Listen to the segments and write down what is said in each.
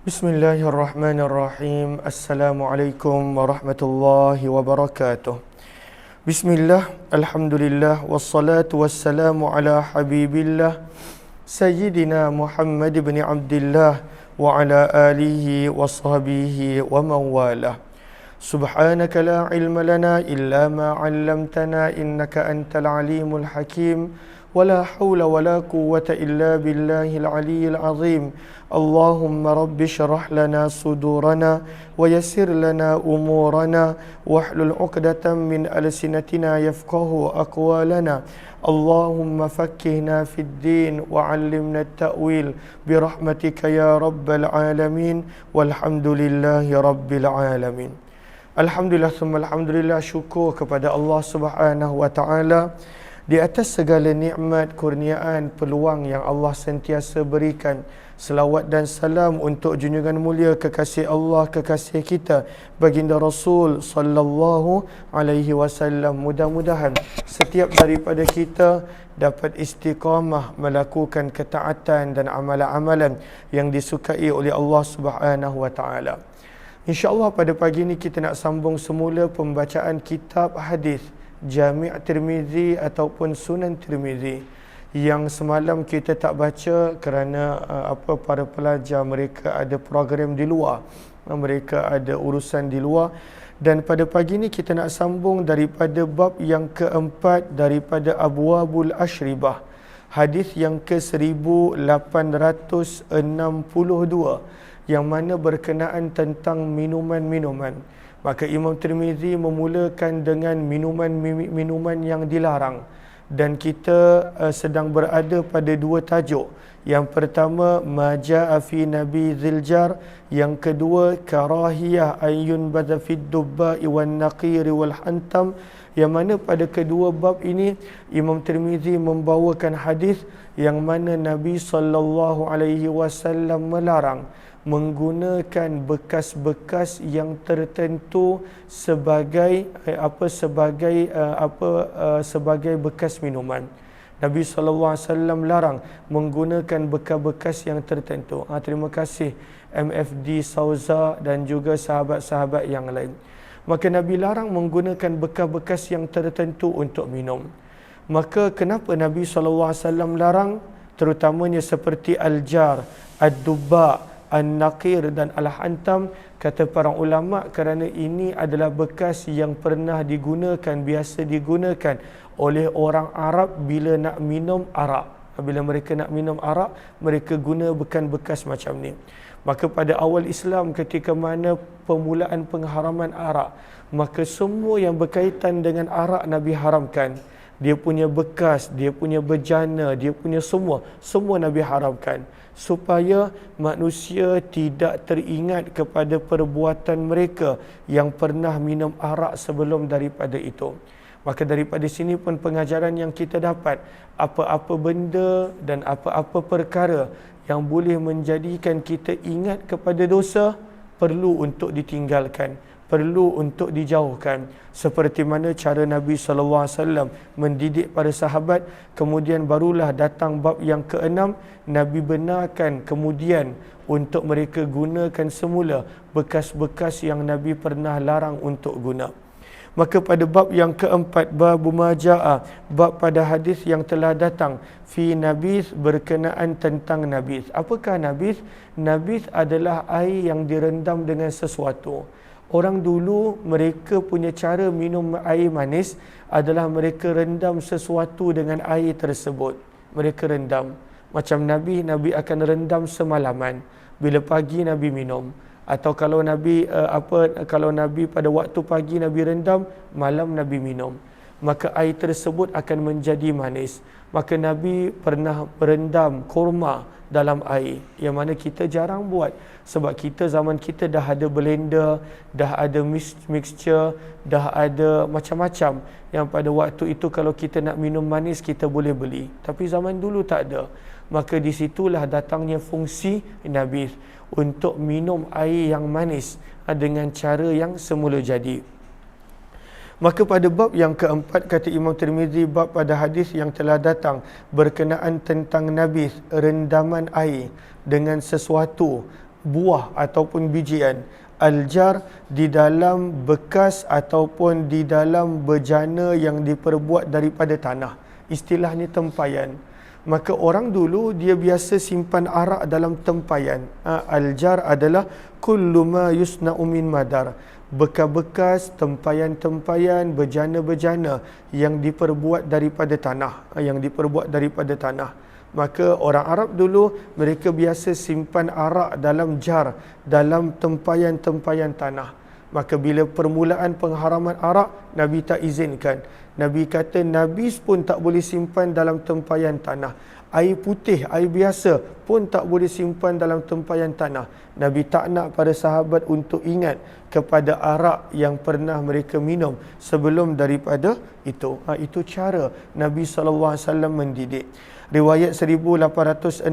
Bismillahirrahmanirrahim. Assalamualaikum warahmatullahi wabarakatuh. Bismillah, alhamdulillah, wassalatu wassalamu ala habibillah Sayyidina Muhammad bin Abdullah wa ala alihi wa sahbihi wa mawalah. Subhanaka la ilma lana illa ma 'allamtana innaka antal alimul hakim. ولا حول ولا قوة إلا بالله العلي العظيم. اللهم رب اشرح لنا صدورنا ويسر لنا أمورنا واحلل عقدة من ألسنتنا يفقه أقوالنا. اللهم فقهنا في الدين وعلمنا التأويل برحمتك يا رب العالمين والحمد لله رب العالمين. Alhamdulillah summa alhamdulillah, syukur kepada Allah Subhanahu wa taala di atas segala nikmat, kurniaan, peluang yang Allah sentiasa berikan. Selawat dan salam untuk junjungan mulia kekasih Allah, kekasih kita, baginda Rasul sallallahu alaihi wasallam. Mudah-mudahan setiap daripada kita dapat istiqamah melakukan ketaatan dan amalan-amalan yang disukai oleh Allah Subhanahu wa taala. InsyaAllah pada pagi ini kita nak sambung semula pembacaan kitab hadis Jami' Tirmizi ataupun Sunan Tirmizi yang semalam kita tak baca kerana para pelajar mereka ada program di luar, mereka ada urusan di luar. Dan pada pagi ini kita nak sambung daripada bab yang keempat daripada Abwabul Ashribah, hadis yang ke-1862, yang mana berkenaan tentang minuman-minuman. Maka Imam Tirmizi memulakan dengan minuman-minuman yang dilarang. Dan kita sedang berada pada dua tajuk. Yang pertama, Maja'a fi Nabi Ziljar. Yang kedua, Karahiyah Ayyun Badha fid Dubba'i wan Naqiri wal Hantam. Yang mana pada kedua bab ini Imam Tirmizi membawakan hadis yang mana Nabi SAW melarang menggunakan bekas-bekas yang tertentu sebagai sebagai bekas minuman. Nabi SAW larang menggunakan bekas-bekas yang tertentu. Terima kasih MFD Sauza dan juga sahabat-sahabat yang lain. Maka Nabi larang menggunakan bekas-bekas yang tertentu untuk minum. Maka kenapa Nabi SAW larang? Terutamanya seperti Al-Jar, Ad-Dubba, An-Naqir dan Al-Hantam. Kata para ulama kerana ini adalah bekas yang pernah digunakan, biasa digunakan oleh orang Arab bila nak minum arak. Bila mereka nak minum arak, mereka guna bekas macam ni. Maka pada awal Islam ketika mana permulaan pengharaman arak, maka semua yang berkaitan dengan arak Nabi haramkan. Dia punya bekas, dia punya bejana, dia punya semua Nabi haramkan, supaya manusia tidak teringat kepada perbuatan mereka yang pernah minum arak sebelum daripada itu. Maka daripada sini pun pengajaran yang kita dapat, apa-apa benda dan apa-apa perkara yang boleh menjadikan kita ingat kepada dosa, perlu untuk ditinggalkan, perlu untuk dijauhkan. Seperti mana cara Nabi SAW mendidik para sahabat. Kemudian barulah datang bab yang keenam, Nabi benarkan kemudian untuk mereka gunakan semula bekas-bekas yang Nabi pernah larang untuk guna. Maka pada bab yang keempat, Babu Maja'a, bab pada hadis yang telah datang fi nabis, berkenaan tentang nabis. Apakah nabis? Nabis adalah air yang direndam dengan sesuatu. Orang dulu mereka punya cara minum air manis adalah mereka rendam sesuatu dengan air tersebut. Mereka rendam. Macam Nabi akan rendam semalaman. Bila pagi Nabi minum. Atau kalau Nabi pada waktu pagi Nabi rendam, malam Nabi minum, maka air tersebut akan menjadi manis. Maka Nabi pernah berendam kurma dalam air, yang mana kita jarang buat. Sebab kita zaman kita dah ada blender, dah ada mixture, dah ada macam-macam yang pada waktu itu kalau kita nak minum manis kita boleh beli. Tapi zaman dulu tak ada. Maka di situlah datangnya fungsi Nabi untuk minum air yang manis dengan cara yang semula jadi. Maka pada bab yang keempat, kata Imam Tirmizi, bab pada hadis yang telah datang berkenaan tentang nabis, rendaman air dengan sesuatu, buah ataupun bijian. Al-jar di dalam bekas ataupun di dalam bejana yang diperbuat daripada tanah. Istilahnya tempayan. Maka orang dulu dia biasa simpan arak dalam tempayan. Al-jar adalah kullu ma yusna'u min madar. Bekas-bekas, tempayan-tempayan, bejana-bejana yang diperbuat daripada tanah. Maka orang Arab dulu mereka biasa simpan arak dalam jar, dalam tempayan-tempayan tanah. Maka bila permulaan pengharaman arak, Nabi tak izinkan. Nabi kata nabis pun tak boleh simpan dalam tempayan tanah. Air putih, air biasa pun tak boleh simpan dalam tempayan tanah. Nabi tak nak para sahabat untuk ingat kepada arak yang pernah mereka minum sebelum daripada itu. Itu cara Nabi SAW mendidik. Riwayat 1862,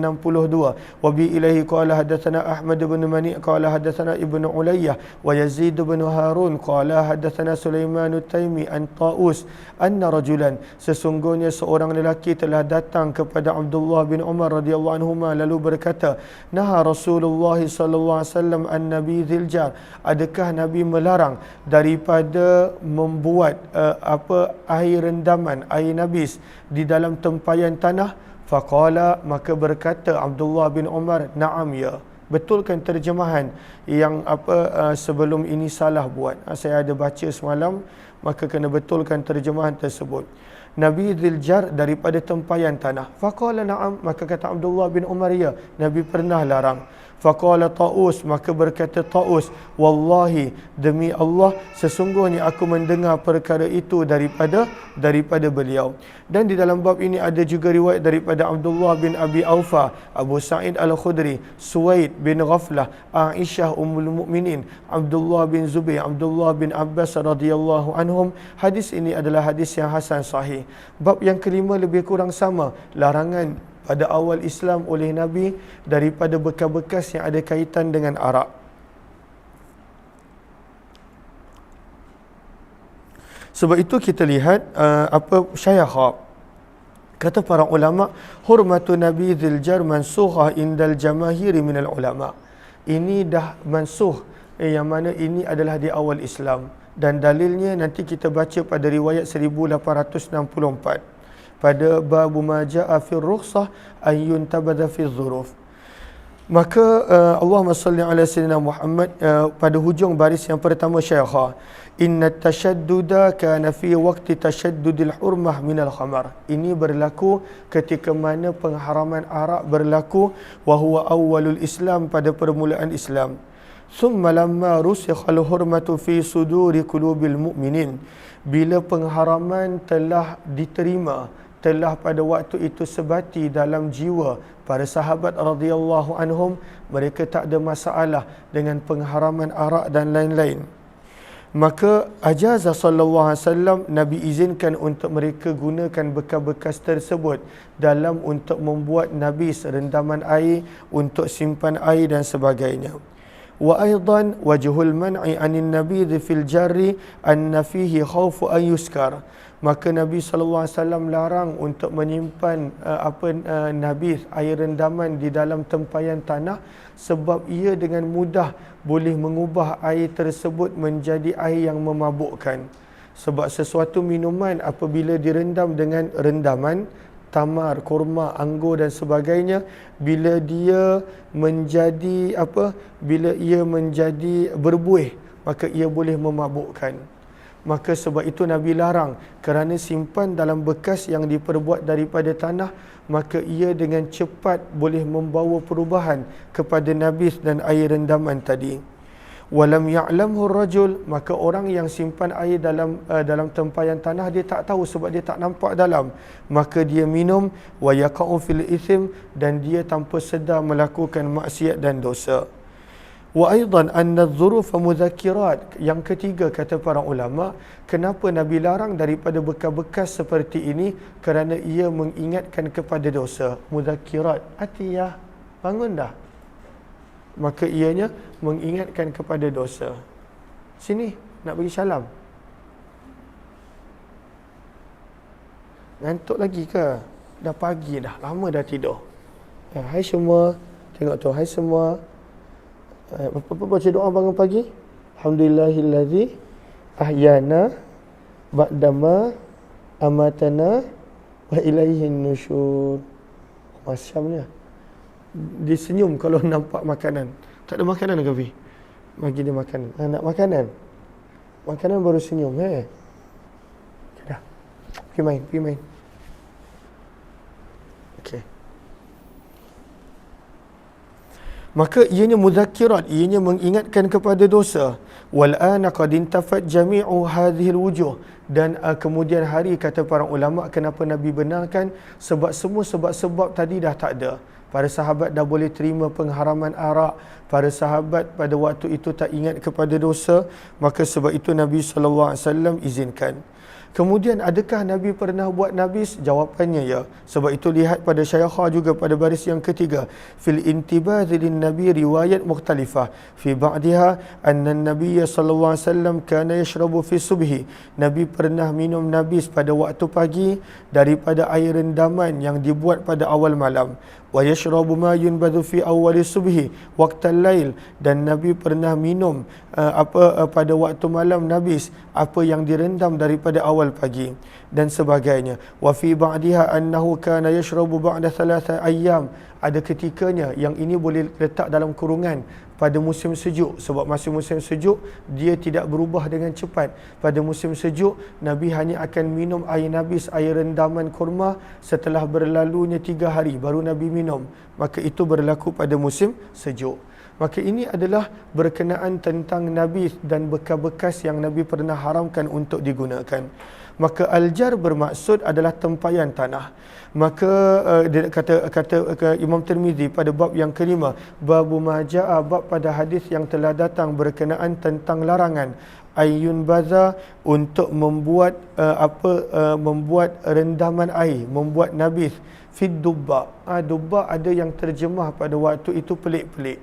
wa bi ilaihi qala hadatsana Ahmad bin Mani' qala hadatsana Ibnu Ulayyah wa Yazid bin Harun qala hadatsana Sulaiman at-Taimi an Taus anna rajulan, sesungguhnya seorang lelaki telah datang kepada Abdullah bin Umar radhiyallahu anhuma lalu berkata, naha Rasulullah sallallahu alaihi wasallam an nabidhil jar, adakah Nabi melarang daripada membuat air rendaman, air nabis di dalam tempayan tanah? Faqala, maka berkata Abdullah bin Umar, na'am ya. Betulkan terjemahan yang sebelum ini salah buat. Saya ada baca semalam, maka kena betulkan terjemahan tersebut. Nabi Dziljar daripada tempayan tanah. Faqala na'am, maka kata Abdullah bin Umar, ya, Nabi pernah larang. Faqala Taus, maka berkata Taus, wallahi, demi Allah, sesungguhnya aku mendengar perkara itu daripada beliau. Dan di dalam bab ini ada juga riwayat daripada Abdullah bin Abi Aufa, Abu Sa'id Al-Khudri, Suwaid bin Ghaflah, Aisyah Ummul Mukminin, Abdullah bin Zubair, Abdullah bin Abbas radhiyallahu anhum. Hadis ini adalah hadis yang hasan sahih. Bab yang kelima lebih kurang sama, larangan pada awal Islam oleh Nabi daripada bekas-bekas yang ada kaitan dengan arak. Sebab itu kita lihat Syaykh kata para ulama, hurmatu Nabi Dziljar mansukhah indal jamahiri minal ulama. Ini dah mansuh, yang mana ini adalah di awal Islam, dan dalilnya nanti kita baca pada riwayat 1864 pada bab ma jaa fi rukhsah an yuntabadha fi dhuruf. Maka Allahumma salli ala sayyidina Muhammad, pada hujung baris yang pertama Syaikh, inna tashadduda kana fi waqti tashaddudil hurmah minal khamar. Ini berlaku ketika mana pengharaman arak berlaku, wa huwa awwalul Islam, pada permulaan Islam. Thumma lamma rusikhal hurmatu fi suduri qulubil mu'minin, bila pengharaman telah diterima, telah pada waktu itu sebati dalam jiwa para sahabat radhiyallahu anhum, mereka tak ada masalah dengan pengharaman arak dan lain-lain. Maka ajaza sallallahu alaihi wasallam, Nabi izinkan untuk mereka gunakan bekas-bekas tersebut dalam untuk membuat nabis, rendaman air, untuk simpan air dan sebagainya. Wa aidan wajhul man'i anin nabidh fil jarri anna fihi khawfu an yuskar. Maka Nabi SAW larang untuk menyimpan nabis, air rendaman di dalam tempayan tanah, sebab ia dengan mudah boleh mengubah air tersebut menjadi air yang memabukkan. Sebab sesuatu minuman apabila direndam dengan rendaman tamar, kurma, anggur dan sebagainya, bila dia menjadi bila ia menjadi berbuih, maka ia boleh memabukkan. Maka sebab itu Nabi larang, kerana simpan dalam bekas yang diperbuat daripada tanah, maka ia dengan cepat boleh membawa perubahan kepada nabis dan air rendaman tadi. Walam ya'lamhu ar-rajul, maka orang yang simpan air dalam tempayan tanah, dia tak tahu sebab dia tak nampak dalam, maka dia minum, wa yaqa'u fil ithim, dan dia tanpa sedar melakukan maksiat dan dosa. Wa aidan anna adh-dhuruf mudzakirat. Yang ketiga, kata para ulama, kenapa Nabi larang daripada bekas-bekas seperti ini? Kerana ia mengingatkan kepada dosa. Mudzakirat, Atiyah, bangun dah. Maka ianya mengingatkan kepada dosa. Sini, nak bagi salam. Ngantuk lagi ke? Dah pagi dah, lama dah tidur. Hai semua, tengok tu, hai semua. Apa baca doa bangun pagi? Alhamdulillahillazi ahyana ba'dama amatana wa ilaihin nusyur. Masyamnya. Dia senyum kalau nampak makanan. Tak ada makanan ke Fi? Bagi dia makanan. Nak makanan? Makanan baru senyum. Okay, dah. Pergi main. Okey. Maka ianya mudzakirat, ianya mengingatkan kepada dosa. Wal ana qad intafat jami'u hadhihi alwujuh, dan kemudian hari kata para ulama kenapa Nabi benarkan, sebab semua sebab-sebab tadi dah tak ada. Para sahabat dah boleh terima pengharaman arak, para sahabat pada waktu itu tak ingat kepada dosa, maka sebab itu Nabi SAW izinkan. Kemudian adakah Nabi pernah buat nabis? Jawapannya ya. Sebab itu lihat pada Syaikha juga pada baris yang ketiga. Fil intibadh lin Nabi riwayat mukhtalifah. Fi ba'diha anna Nabi sallallahu alaihi wasallam kana yashrabu fi subhi. Nabi pernah minum nabis pada waktu pagi daripada air rendaman yang dibuat pada awal malam. Wa yashrabu ma yunbadhu fi awwali subhi waqtal lail, dan Nabi pernah minum pada waktu malam nabis apa yang direndam daripada awal pagi dan sebagainya. Wa fi ba'diha annahu kana yashrabu ba'da 3 ayyam. Ada ketikanya yang ini boleh letak dalam kurungan pada musim sejuk, sebab masa musim sejuk dia tidak berubah dengan cepat. Pada musim sejuk Nabi hanya akan minum air nabis, air rendaman kurma setelah berlalunya 3 hari baru Nabi minum. Maka itu berlaku pada musim sejuk. Maka ini adalah berkenaan tentang nabis dan bekas-bekas yang Nabi pernah haramkan untuk digunakan. Maka aljar bermaksud adalah tempayan tanah. Maka dia kata Imam Tirmizi pada bab yang kelima, babu majaa, bab pada hadis yang telah datang berkenaan tentang larangan ayun baza untuk membuat membuat rendaman air, membuat nabis fid dubba. Dubba ada yang terjemah pada waktu itu pelik-pelik.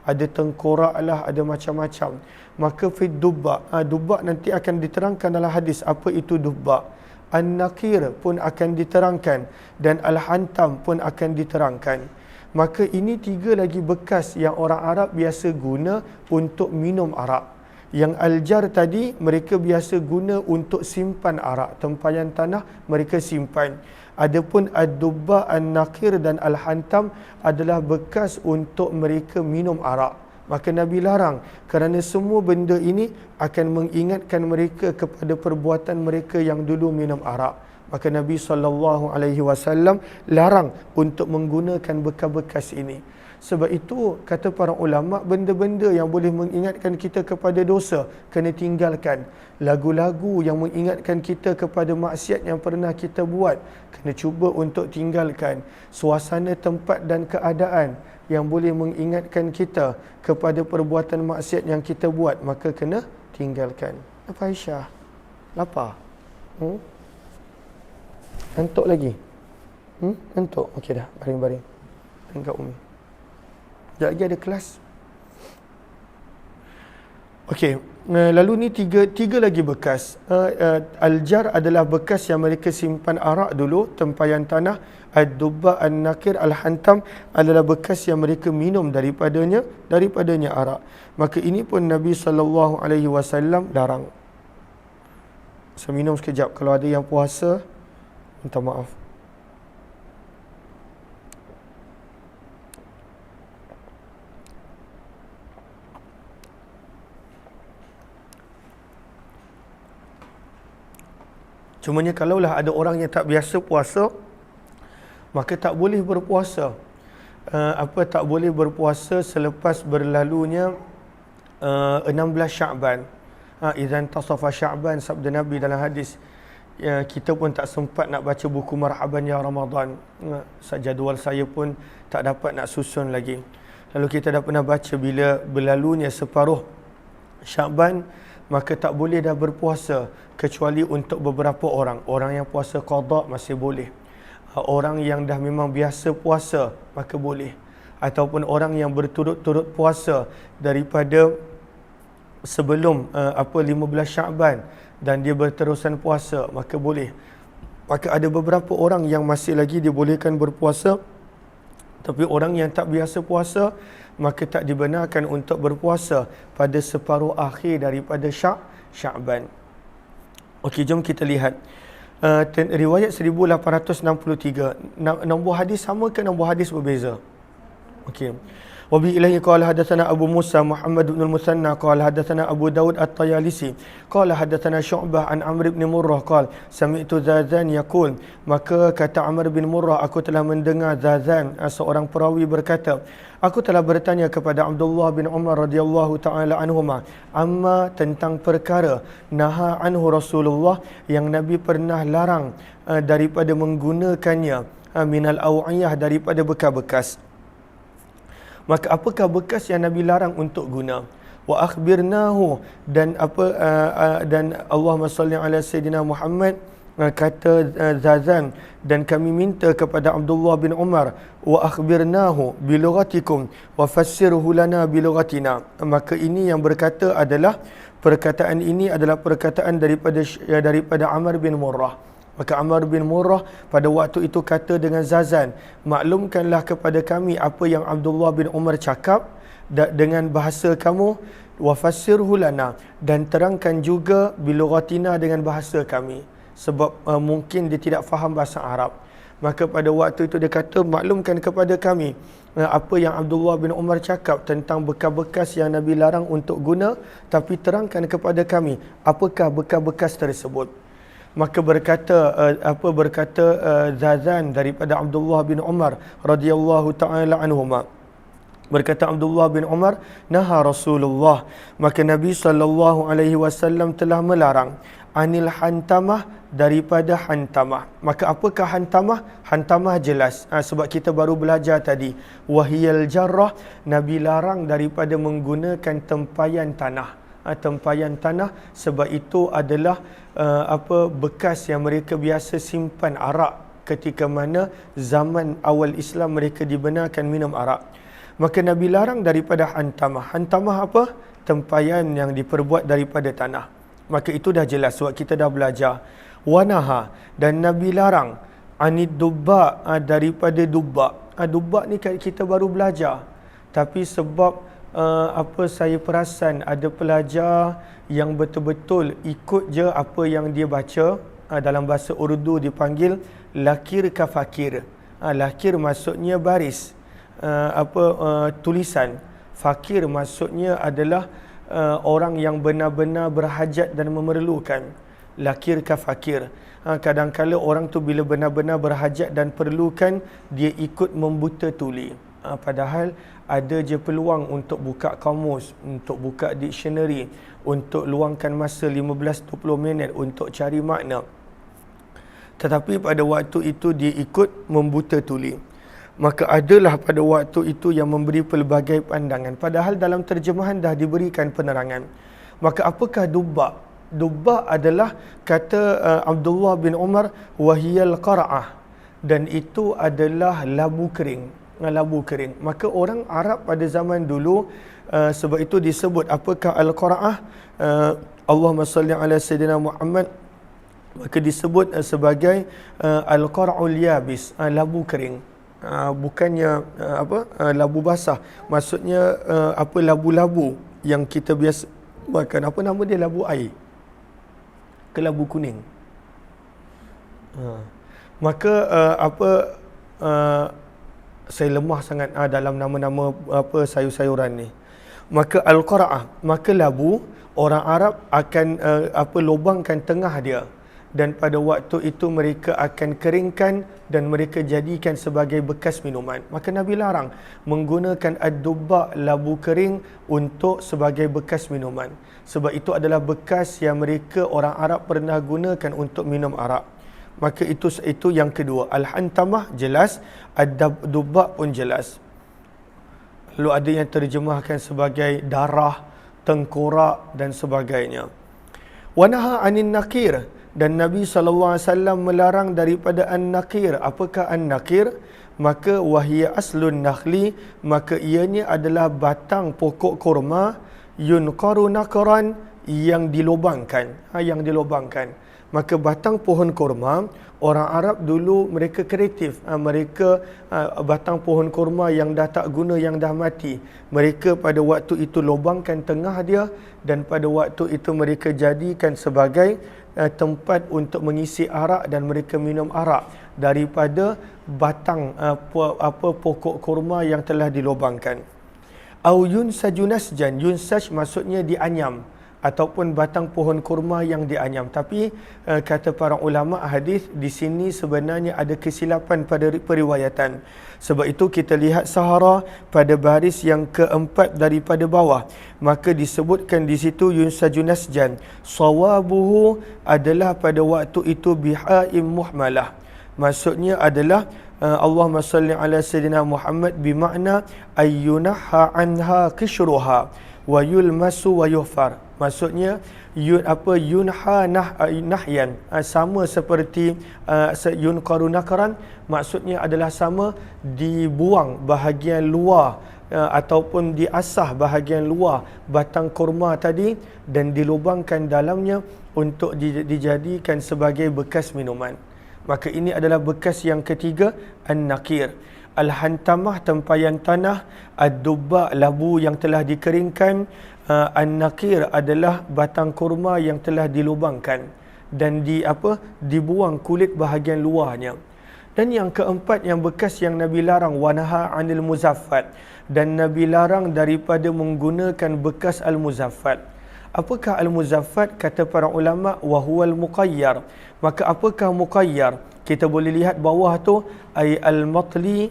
Ada tengkorak lah, ada macam-macam. Maka fid dubba, dubba nanti akan diterangkan dalam hadis apa itu dubba. An-nakir pun akan diterangkan dan al-hantam pun akan diterangkan. Maka ini 3 lagi bekas yang orang Arab biasa guna untuk minum arak. Yang aljar tadi mereka biasa guna untuk simpan arak, tempayan tanah mereka simpan. Adapun ad-dubba, an-nakir dan al-hantam adalah bekas untuk mereka minum arak. Maka Nabi larang kerana semua benda ini akan mengingatkan mereka kepada perbuatan mereka yang dulu minum arak. Maka Nabi SAW larang untuk menggunakan bekas-bekas ini. Sebab itu kata para ulama, benda-benda yang boleh mengingatkan kita kepada dosa kena tinggalkan. Lagu-lagu yang mengingatkan kita kepada maksiat yang pernah kita buat kena cuba untuk tinggalkan. Suasana, tempat dan keadaan yang boleh mengingatkan kita kepada perbuatan maksiat yang kita buat maka kena tinggalkan. Apa Aisyah? Lapar? Ngantuk lagi? Ngantuk? Okey dah, baring-baring. Tengok Umi. Sekejap lagi ada kelas. Okey, lalu ni tiga lagi bekas. Aljar adalah bekas yang mereka simpan arak dulu, tempayan tanah. Ad-dubba, an-nakir, al-hantam adalah bekas yang mereka minum daripadanya arak. Maka ini pun Nabi SAW larang. Saya minum sekejap. Kalau ada yang puasa, minta maaf. Cumanya kalaulah ada orang yang tak biasa puasa, maka tak boleh berpuasa. Tak boleh berpuasa selepas berlalunya 16 Sya'ban. Idzan tasafa Sya'ban, sabda Nabi dalam hadis. Kita pun tak sempat nak baca buku Marhaban Ya Ramadan. Jadual saya pun tak dapat nak susun lagi. Lalu kita dah pernah baca bila berlalunya separuh Sya'ban, maka tak boleh dah berpuasa kecuali untuk beberapa orang. Orang yang puasa qada masih boleh. Orang yang dah memang biasa puasa maka boleh. Ataupun orang yang berturut-turut puasa daripada sebelum 15 Sya'ban dan dia berterusan puasa maka boleh. Maka ada beberapa orang yang masih lagi dibolehkan berpuasa, tapi orang yang tak biasa puasa maka tak dibenarkan untuk berpuasa pada separuh akhir daripada Sya'ban. Okey, jom kita lihat. Riwayat 1863. Nombor hadis sama ke nombor hadis berbeza? Okey. Wabi ilahi qala hadatsana Abu Musa Muhammad bin al-Musanna qala hadatsana Abu Daud at-Tayalisi qala hadatsana Syu'bah an Amr bin Murrah qala sami'tu Zazan yaqul, maka kata Amr bin Murrah, aku telah mendengar Zazan, seorang perawi, berkata, aku telah bertanya kepada Abdullah bin Umar radhiyallahu taala anhuma amma tentang perkara naha anhu Rasulullah yang Nabi pernah larang daripada menggunakannya, minal awiyah, daripada bekas-bekas. Maka apakah bekas yang Nabi larang untuk guna? Wa akhbirnahu, dan dan Allahumma salli ala Sayyidina Muhammad, kata Zazan, dan kami minta kepada Abdullah bin Umar, wa akhbirnahu bilughatikum wa fassirhu lana bilughatina. Maka ini yang berkata adalah, perkataan ini adalah perkataan daripada Amr bin Murrah. Maka Amr bin Murrah pada waktu itu kata dengan Zazan, maklumkanlah kepada kami apa yang Abdullah bin Umar cakap dengan bahasa kamu, wa fassirhu lana, dan terangkan juga bilughatina, dengan bahasa kami, sebab mungkin dia tidak faham bahasa Arab. Maka pada waktu itu dia kata, maklumkan kepada kami apa yang Abdullah bin Umar cakap tentang bekas-bekas yang Nabi larang untuk guna, tapi terangkan kepada kami apakah bekas-bekas tersebut. Maka berkata Zazan daripada Abdullah bin Umar radhiyallahu taala anhuma, berkata Abdullah bin Umar, naha Rasulullah, maka Nabi sallallahu alaihi wasallam telah melarang anil hantamah, daripada hantamah. Maka apakah hantamah? Hantamah jelas, sebab kita baru belajar tadi, wahiyal jarrah, Nabi larang daripada menggunakan tempayan tanah. Tempayan tanah, sebab itu adalah bekas yang mereka biasa simpan arak ketika mana zaman awal Islam mereka dibenarkan minum arak. Maka Nabi larang daripada hantamah. Hantamah apa? Tempayan yang diperbuat daripada tanah. Maka itu dah jelas sebab kita dah belajar. Wanaha, dan Nabi larang anid dubba, daripada dubba. Dubba ni kita baru belajar, tapi sebab saya perasan ada pelajar yang betul-betul ikut je apa yang dia baca. Dalam bahasa Urdu dipanggil lakir ka fakir. Lakir maksudnya baris, tulisan. Fakir maksudnya adalah orang yang benar-benar berhajat dan memerlukan. Lakir ka fakir. Kadang-kala orang tu bila benar-benar berhajat dan perlukan, dia ikut membuta tuli. Padahal ada je peluang untuk buka kamus, untuk buka dictionary, untuk luangkan masa 15-20 minit untuk cari makna. Tetapi pada waktu itu dia ikut membuta tuli. Maka adalah pada waktu itu yang memberi pelbagai pandangan. Padahal dalam terjemahan dah diberikan penerangan. Maka apakah dubba? Dubba adalah, kata Abdullah bin Umar, wahiyal qara'ah, dan itu adalah labu kering. Labu kering. Maka orang Arab pada zaman dulu, sebab itu disebut apakah al-qara'ah, Allahumma salli ala Sayyidina Muhammad, maka disebut sebagai al-qara'ul yabis, labu kering. Bukannya labu basah. Maksudnya labu-labu yang kita biasa makan. Apa nama dia? Labu air ke labu kuning. Maka saya lemah sangat dalam nama-nama sayur-sayuran ni. Maka al-qara'ah, maka labu, orang Arab akan lubangkan tengah dia, dan pada waktu itu mereka akan keringkan dan mereka jadikan sebagai bekas minuman. Maka Nabi larang menggunakan ad-dubba, labu kering, untuk sebagai bekas minuman. Sebab itu adalah bekas yang mereka orang Arab pernah gunakan untuk minum arak. Maka itu yang kedua. Al-hantamah jelas, ad-dubba pun jelas. Lalu ada yang terjemahkan sebagai darah, tengkorak dan sebagainya. Wanaha anin nakir, dan Nabi SAW melarang daripada an-nakir. Apakah an-nakir? Maka wahia aslun nakhli, maka ianya adalah batang pokok kurma, yunqaru naqran, yang dilubangkan. Yang dilubangkan. Maka batang pohon kurma, orang Arab dulu mereka kreatif. Mereka batang pohon kurma yang dah tak guna, yang dah mati, mereka pada waktu itu lubangkan tengah dia, dan pada waktu itu mereka jadikan sebagai tempat untuk mengisi arak, dan mereka minum arak daripada batang pokok kurma yang telah dilubangkan. Au yunsaju nasjan, yunsaj maksudnya dianyam, ataupun batang pohon kurma yang dianyam. Tapi kata para ulama hadis, di sini sebenarnya ada kesilapan pada periwayatan. Sebab itu kita lihat Sahara pada baris yang keempat daripada bawah, maka disebutkan di situ yunsaju nasjan. Sawabuhu adalah pada waktu itu bihaim muhmalah. Maksudnya adalah Allahumma salli ala sayyidina Muhammad bermakna ayyunaha anha qishruha wa yulmasu wa yuhfar. Maksudnya yunha nahyan, sama seperti yunqaru nakaran, maksudnya adalah sama dibuang bahagian luar ataupun diasah bahagian luar batang kurma tadi dan dilubangkan dalamnya untuk dijadikan sebagai bekas minuman. Maka ini adalah bekas yang ketiga, an-nakir. Al-hantamah, tempayan tanah. Ad-dubba, labu yang telah dikeringkan. An-nakir adalah batang kurma yang telah dilubangkan dan dibuang kulit bahagian luarnya. Dan yang keempat, yang bekas yang Nabi larang, wanaha anil muzaffat, dan Nabi larang daripada menggunakan bekas al-muzaffat. Apakah al-muzaffat? Kata para ulama, wa huwal muqayyar. Maka apakah muqayyar? Kita boleh lihat bawah tu, ay al-matli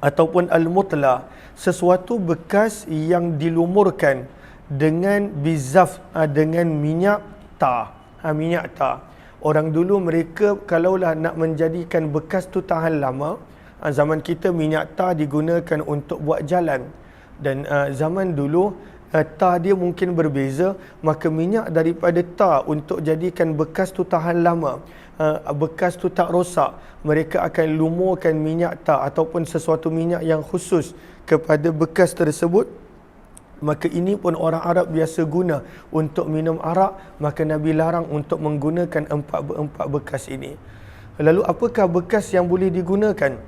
ataupun al-mutla, sesuatu bekas yang dilumurkan dengan bizaf, dengan minyak tar. Minyak tar. Orang dulu mereka kalaulah nak menjadikan bekas tu tahan lama, zaman kita minyak tar digunakan untuk buat jalan. Dan zaman dulu tar dia mungkin berbeza, maka minyak daripada tar untuk jadikan bekas tu tahan lama, bekas tu tak rosak, mereka akan lumurkan minyak tar ataupun sesuatu minyak yang khusus kepada bekas tersebut. Maka ini pun orang Arab biasa guna untuk minum arak, maka Nabi larang untuk menggunakan empat bekas ini. Lalu apakah bekas yang boleh digunakan?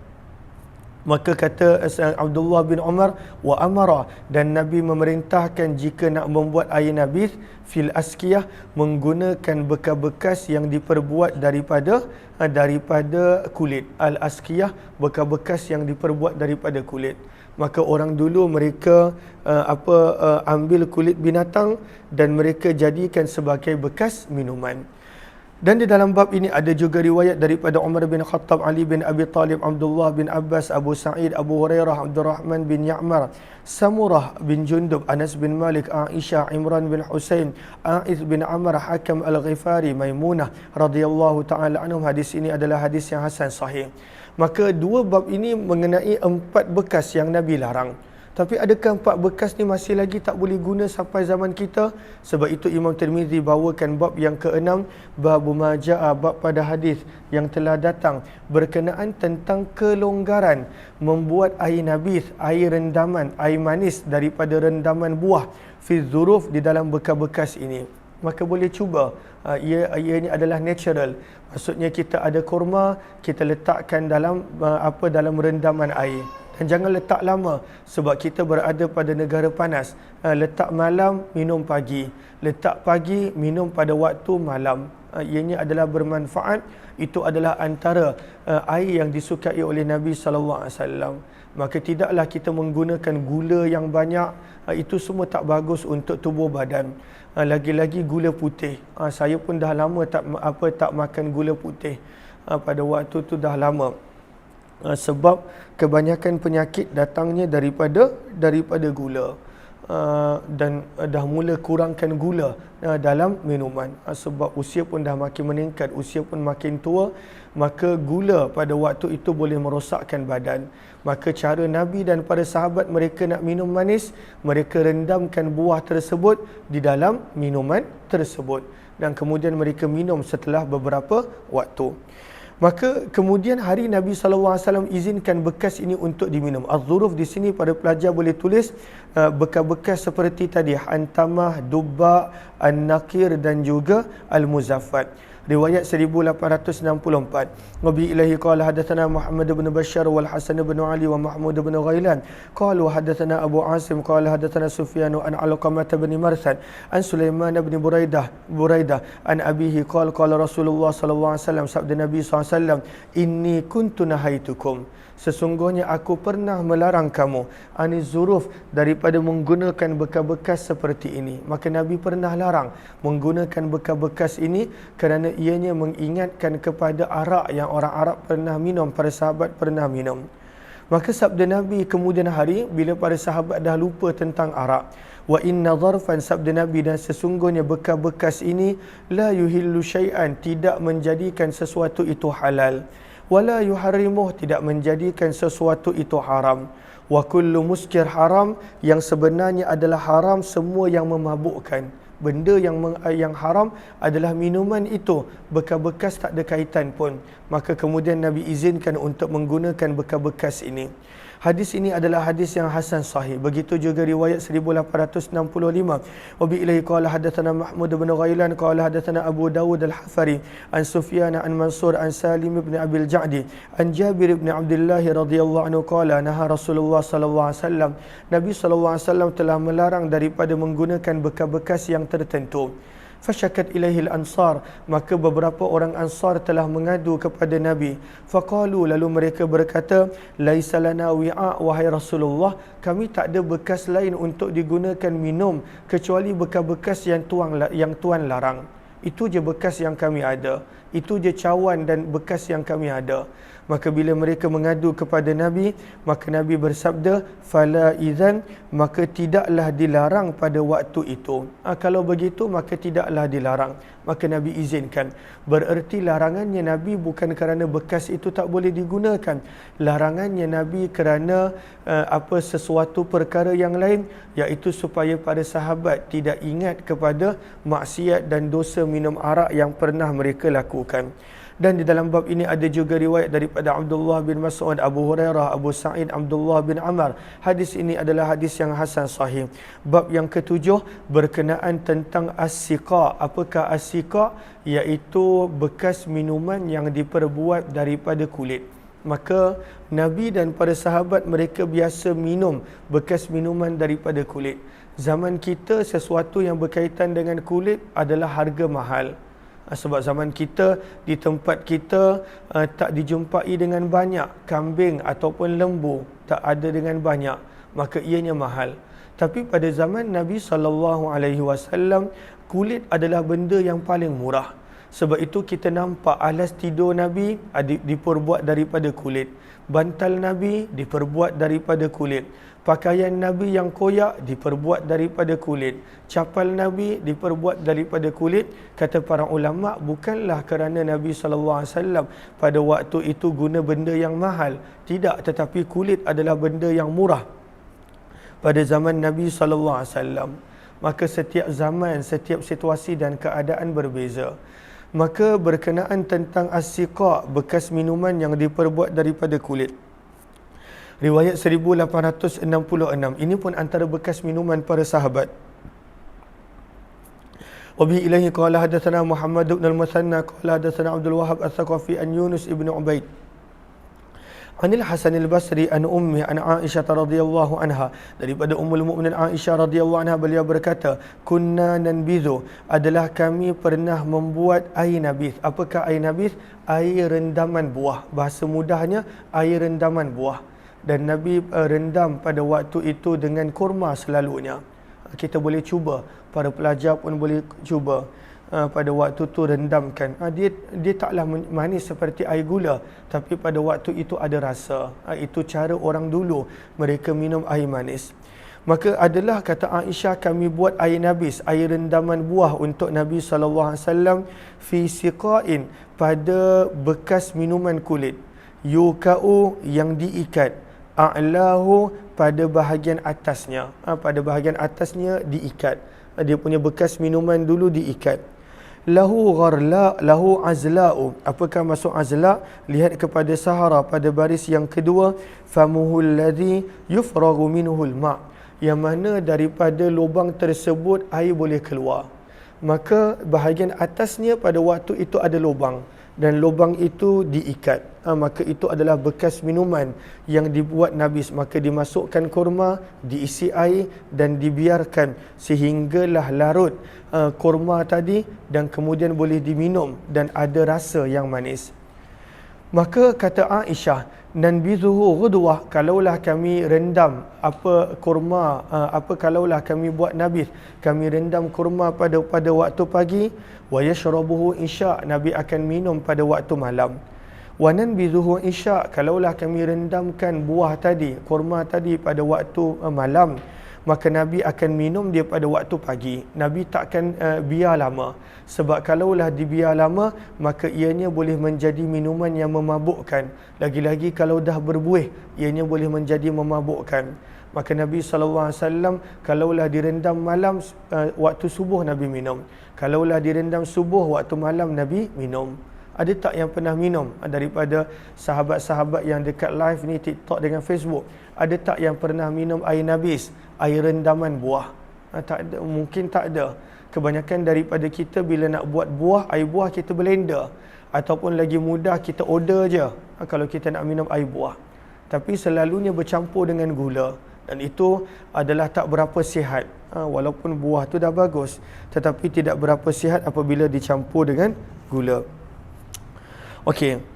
Maka kata Abdullah bin Umar, wa amara, dan Nabi memerintahkan jika nak membuat air nabis fil askiyah, menggunakan bekas-bekas yang diperbuat daripada kulit. Al askiyah, bekas-bekas yang diperbuat daripada kulit. Maka orang dulu mereka ambil kulit binatang dan mereka jadikan sebagai bekas minuman. Dan di dalam bab ini ada juga riwayat daripada Umar bin Khattab, Ali bin Abi Talib, Abdullah bin Abbas, Abu Sa'id, Abu Hurairah, Abdurrahman bin Ya'mar, Samurah bin Jundub, Anas bin Malik, Aisyah, Imran bin Husain, A'idh bin Amr, Hakam al-Ghifari, Maimunah radhiyallahu ta'ala anhum. Hadis ini adalah hadis yang hasan sahih. Maka dua bab ini mengenai empat bekas yang Nabi larang. Tapi adakah empat bekas ni masih lagi tak boleh guna sampai zaman kita? Sebab itu Imam Tirmizi bawakan bab yang keenam, bab maja'a, bab pada hadis yang telah datang berkenaan tentang kelonggaran membuat air nabis, air rendaman, air manis daripada rendaman buah fi dzuruf, di dalam bekas-bekas ini. Maka boleh cuba. Ia ini adalah natural. Maksudnya kita ada kurma, kita letakkan dalam dalam rendaman air. Dan jangan letak lama sebab kita berada pada negara panas. Letak malam, minum pagi. Letak pagi, minum pada waktu malam. Ianya adalah bermanfaat. Itu adalah antara air yang disukai oleh Nabi SAW. Maka tidaklah kita menggunakan gula yang banyak. Itu semua tak bagus untuk tubuh badan. Lagi-lagi gula putih. Saya pun dah lama tak makan gula putih. Pada waktu tu dah lama. Sebab kebanyakan penyakit datangnya daripada gula. Dan dah mula kurangkan gula dalam minuman. Sebab usia pun dah makin meningkat, usia pun makin tua, maka gula pada waktu itu boleh merosakkan badan. Maka cara Nabi dan para sahabat, mereka nak minum manis, mereka rendamkan buah tersebut di dalam minuman tersebut. Dan kemudian mereka minum setelah beberapa waktu. Maka kemudian hari Nabi SAW izinkan bekas ini untuk diminum. Az-zuruf di sini para pelajar boleh tulis bekas-bekas seperti tadi, hantamah, dubba, an-nakir dan juga al-muzaffat. Riwayat 1864. Wa bi ilahi qala hadatsana Muhammad bin Bashar wal Hasan bin Ali wa Mahmud bin Ghailan qalu hadatsana Abu Asim qala hadatsana Sufyan an Alqamah bin Marsad an Sulaiman bin Buraidah an abihi qala Rasulullah sallallahu alaihi wasallam, sabda Nabi sallallahu alaihi wasallam, inni kuntu nahaitukum, sesungguhnya aku pernah melarang kamu aniz zuruf, daripada menggunakan bekas-bekas seperti ini. Maka Nabi pernah larang menggunakan bekas-bekas ini kerana ianya mengingatkan kepada arak yang orang Arab pernah minum, para sahabat pernah minum. Maka sabda Nabi kemudian hari bila para sahabat dah lupa tentang arak, wa inna dharfan, sabda Nabi, dan sesungguhnya bekas-bekas ini la yuhillu syai'an, tidak menjadikan sesuatu itu halal, wala yuharrimuh, tidak menjadikan sesuatu itu haram, wa kullu muskir haram, yang sebenarnya adalah haram semua yang memabukkan. Benda yang haram adalah minuman itu, bekas-bekas tak ada kaitan pun. Maka kemudian Nabi izinkan untuk menggunakan bekas-bekas ini. Hadis ini adalah hadis yang hasan sahih. Begitu juga riwayat 1865. Wa bi ilaihi qala hadatsana Mahmud bin Ghailan qala hadatsana Abu Dawud al-Hafari an Sufyan an Mansur an Salim bin Abil Ja'di an Jabir bin Abdullah radhiyallahu anhu qala naha Rasulullah sallallahu alaihi wasallam, Nabi sallallahu alaihi wasallam telah melarang daripada menggunakan bekas-bekas yang tertentu. Fasyakat ilaihil ansar, maka beberapa orang ansar telah mengadu kepada Nabi. Faqalu, lalu mereka berkata, laisa lana wi'a, wahai Rasulullah, kami tak ada bekas lain untuk digunakan minum kecuali bekas-bekas yang Tuan larang. Itu je bekas yang kami ada, itu je cawan dan bekas yang kami ada. Maka bila mereka mengadu kepada Nabi, maka Nabi bersabda, fala idzan, maka tidaklah dilarang pada waktu itu. Kalau begitu maka tidaklah dilarang. Maka Nabi izinkan. Bererti larangannya Nabi bukan kerana bekas itu tak boleh digunakan. Larangannya Nabi kerana sesuatu perkara yang lain, iaitu supaya para sahabat tidak ingat kepada maksiat dan dosa minum arak yang pernah mereka lakukan. Dan di dalam bab ini ada juga riwayat daripada Abdullah bin Mas'ud, Abu Hurairah, Abu Sa'id, Abdullah bin Amr. Hadis ini adalah hadis yang hasan sahih. Bab yang ketujuh berkenaan tentang as-siqa. Apakah as-siqa? Iaitu bekas minuman yang diperbuat daripada kulit. Maka Nabi dan para sahabat mereka biasa minum bekas minuman daripada kulit. Zaman kita sesuatu yang berkaitan dengan kulit adalah harga mahal. Sebab zaman kita, di tempat kita tak dijumpai dengan banyak kambing ataupun lembu, tak ada dengan banyak, maka ianya mahal. Tapi pada zaman Nabi SAW, kulit adalah benda yang paling murah. Sebab itu kita nampak alas tidur Nabi diperbuat daripada kulit, bantal Nabi diperbuat daripada kulit, pakaian Nabi yang koyak diperbuat daripada kulit, capal Nabi diperbuat daripada kulit. Kata para ulama, bukanlah kerana Nabi SAW pada waktu itu guna benda yang mahal, tidak, tetapi kulit adalah benda yang murah pada zaman Nabi SAW. Maka setiap zaman, setiap situasi dan keadaan berbeza. Maka berkenaan tentang as-siqa, bekas minuman yang diperbuat daripada kulit. Riwayat 1866. Ini pun antara bekas minuman para sahabat. Wa bi ilaihi qala hadatsana Muhammad ibn al-Musanna qala hadatsana Abdul Wahhab Ats-Tsaqafi an Yunus ibn Ubaid Anil Hasan al-Basri an ummi an Aisyah radhiyallahu anha, daripada Ummul Mukminin Aisyah radhiyallahu anha, beliau berkata, kunna nanbidhu, adalah kami pernah membuat air nabith. Apakah air nabith? Air rendaman buah. Bahasa mudahnya air rendaman buah. Dan Nabi rendam pada waktu itu dengan kurma selalunya. Kita boleh cuba, para pelajar pun boleh cuba. Pada waktu tu rendamkan. Dia taklah manis seperti air gula, tapi pada waktu itu ada rasa. Itu cara orang dulu mereka minum air manis. Maka adalah, kata Aisyah, kami buat air nabis, air rendaman buah untuk Nabi SAW, fi siqain, pada bekas minuman kulit, yuka'u, yang diikat, a'lahu, pada bahagian atasnya, pada bahagian atasnya diikat. Dia punya bekas minuman dulu diikat. Lahu gharla, lahu azla'u. Apakah maksud azla'? Lihat kepada sahara pada baris yang kedua, famuhul ladhi yufragu minuhul ma', yang mana daripada lubang tersebut air boleh keluar. maka bahagian atasnya pada waktu itu ada lubang dan lubang itu diikat. Maka itu adalah bekas minuman yang dibuat nabis. Maka dimasukkan kurma, diisi air dan dibiarkan sehinggalah larut kurma tadi dan kemudian boleh diminum dan ada rasa yang manis. Maka kata Aisyah, nanbizuhu ghudwah, kalaulah kami rendam kurma, kalaulah kami buat nabis, kami rendam kurma pada waktu pagi, wa yashrabuhu isya, Nabi akan minum pada waktu malam. Wa nanbizuhu isya, kalaulah kami rendamkan buah tadi, kurma tadi pada waktu malam, maka Nabi akan minum dia pada waktu pagi. Nabi takkan biar lama. Sebab kalaulah dibiar lama, maka ianya boleh menjadi minuman yang memabukkan. Lagi-lagi kalau dah berbuih, ianya boleh menjadi memabukkan. Maka Nabi SAW, kalaulah direndam malam, waktu subuh Nabi minum. Kalaulah direndam subuh, waktu malam Nabi minum. Ada tak yang pernah minum daripada sahabat-sahabat yang dekat live ni, TikTok dengan Facebook? Ada tak yang pernah minum air nabis, air rendaman buah? Tak ada, mungkin tak ada. Kebanyakan daripada kita bila nak buat buah, air buah kita blender. Ataupun lagi mudah kita order je kalau kita nak minum air buah. Tapi selalunya bercampur dengan gula. Dan itu adalah tak berapa sihat. Walaupun buah tu dah bagus, tetapi tidak berapa sihat apabila dicampur dengan gula. Okey.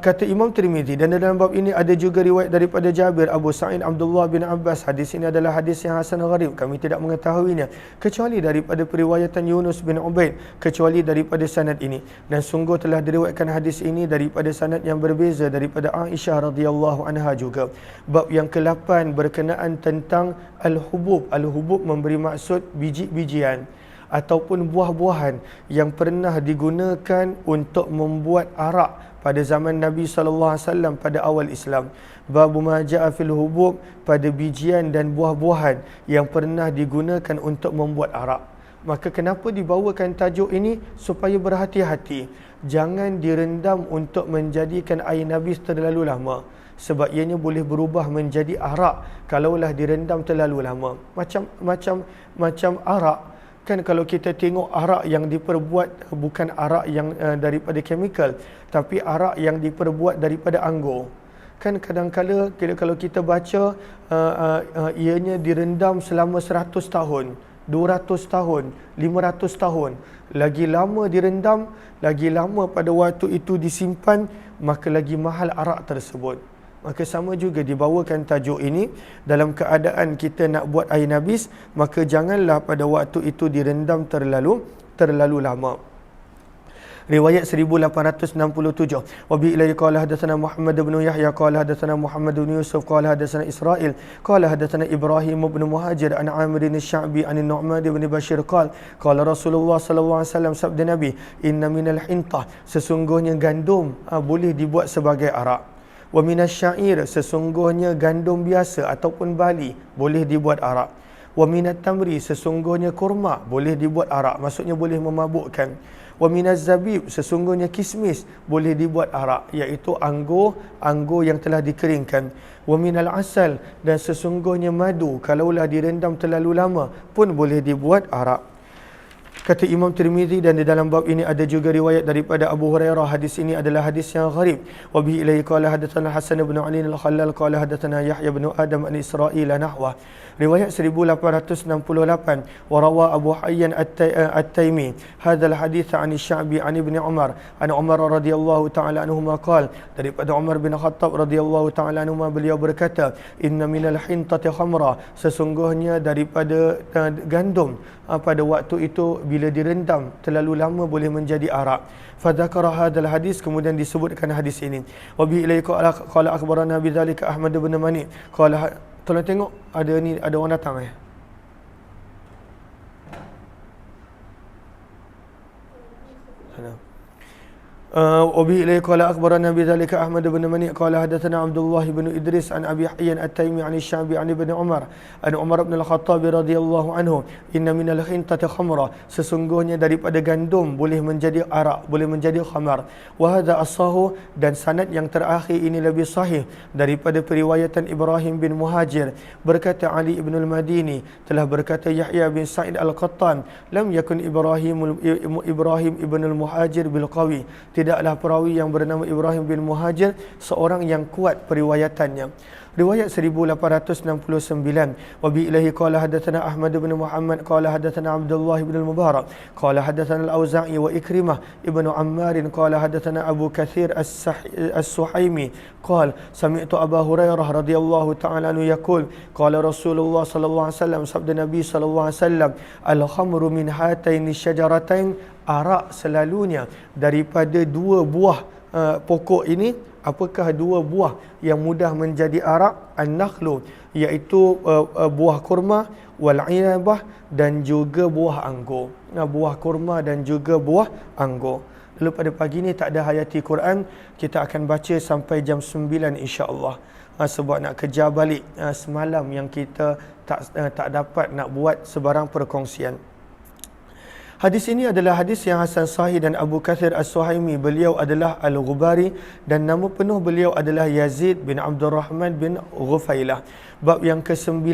Kata Imam Tirmizi, dan dalam bab ini ada juga riwayat daripada Jabir, Abu Sa'id, Abdullah bin Abbas. Hadis ini adalah hadis yang hasan gharib, kami tidak mengetahuinya kecuali daripada periwayatan Yunus bin Ubaid, kecuali daripada sanad ini. Dan sungguh telah diriwayatkan hadis ini daripada sanad yang berbeza daripada Aisyah radhiyallahu anha juga. Bab yang ke-8 berkenaan tentang al-hubub. Al-hubub memberi maksud biji-bijian ataupun buah-buahan yang pernah digunakan untuk membuat arak pada zaman Nabi SAW pada awal Islam. Babu ma ja'a fil hubub, pada bijian dan buah-buahan yang pernah digunakan untuk membuat arak. Maka kenapa dibawakan tajuk ini? Supaya berhati-hati. Jangan direndam untuk menjadikan air nabis terlalu lama. Sebab ianya boleh berubah menjadi arak kalaulah direndam terlalu lama. Macam arak. Kan kalau kita tengok arak yang diperbuat bukan arak yang daripada chemical, tapi arak yang diperbuat daripada anggur. Kan kadang-kala kalau kita baca ianya direndam selama 100 tahun, 200 tahun, 500 tahun. Lagi lama direndam, lagi lama pada waktu itu disimpan, maka lagi mahal arak tersebut. Maka sama juga dibawakan tajuk ini dalam keadaan kita nak buat air nabis, maka janganlah pada waktu itu direndam terlalu lama. Riwayat 1867. Wa bi ilaihi qala hadatsana Muhammad bin Yahya qala hadatsana Muhammad bin Yusuf qala hadatsana Israil qala hadatsana Ibrahim bin Muhajir an Amir bin Sya'bi an Nu'man bin Bashir qala Rasulullah sallallahu alaihi wasallam, sabda Nabi, inna minal hintah, sesungguhnya gandum boleh dibuat sebagai arak. Wa minasyair, sesungguhnya gandum biasa ataupun bali boleh dibuat arak. Wa minat tamri, sesungguhnya kurma boleh dibuat arak, maksudnya boleh memabukkan. Wa minaz zabib, sesungguhnya kismis boleh dibuat arak, iaitu anggur yang telah dikeringkan. Wa minal asal, dan sesungguhnya madu kalaulah direndam terlalu lama pun boleh dibuat arak. Kata Imam Tirmizi, dan di dalam bab ini ada juga riwayat daripada Abu Hurairah. Hadis ini adalah hadis yang gharib. Wa bihi ilaihi qala hadatsana Hasan bin Ali al-Khallal qala hadatsana Yahya bin Adam an Israil nahwa. Riwayat 1868. Wa rawa Abu Hayyan at-Taimi hadzal hadits an Sya'bi an Ibn Umar an Umar radhiyallahu ta'ala anhuma qala, daripada Umar bin Khattab radhiyallahu ta'ala anhuma, beliau berkata, inna minal hintati khamra, sesungguhnya daripada gandum pada waktu itu bila direndam terlalu lama boleh menjadi arak. Fadzakara hadzal hadis, kemudian disebutkan hadis ini. Wa bi ilaihi qala akhbarana bidzalika Ahmad bin Mani qala, tolong tengok ada orang datang وبه إليه قال أخبرنا بذلك أحمد بن مني قال حدثنا عبد الله بن إدريس عن أبي حيان التيمي عن الشعبي عن ابن عمر عن عمر بن الخطاب رضي الله عنه إن من الخنطة خمرة, sesungguhnya daripada gandum boleh menjadi arak, boleh menjadi khamar. Wahada as-sahu, dan sanad yang terakhir ini lebih sahih daripada periwayatan Ibrahim bin Muhajir. Berkata Ali ibn al-Madini, telah berkata Yahya bin Sa'id al-Qattan, lam yakun Ibrahim ibn al-Muhajir bil qawi, tidaklah perawi yang bernama Ibrahim bin Muhajir seorang yang kuat periwayatannya. Riwayat 1869. Wa bi ilahi qala hadatsana Ahmad bin Muhammad qala hadatsana Abdullah bin al-Mubarak qala hadatsana al-Auza'i wa Ikrimah ibnu Ammar qala hadatsana Abu Katsir as-Suhaimi qala sami'tu Abu Hurairah radhiyallahu ta'ala anhu yaqul qala Rasulullah sallallahu alaihi wasallam, sabda Nabi sallallahu alaihi wasallam, al-khamru min hataini syajaratain, arak selalunya daripada dua buah pokok ini. Apakah dua buah yang mudah menjadi arak? An-nakhlu, iaitu buah kurma, wal inabah, dan juga buah anggur. Buah kurma dan juga buah anggur. Lalu pada pagi ni tak ada hayati Quran, kita akan baca sampai jam 9 insya-Allah. Sebab nak kejar balik semalam yang kita tak dapat nak buat sebarang perkongsian. Hadis ini adalah hadis yang hasan sahih dan Abu Katsir As-Suhaimi, beliau adalah Al-Ghubari dan nama penuh beliau adalah Yazid bin Abdul Rahman bin Ghufailah. Bab yang ke-9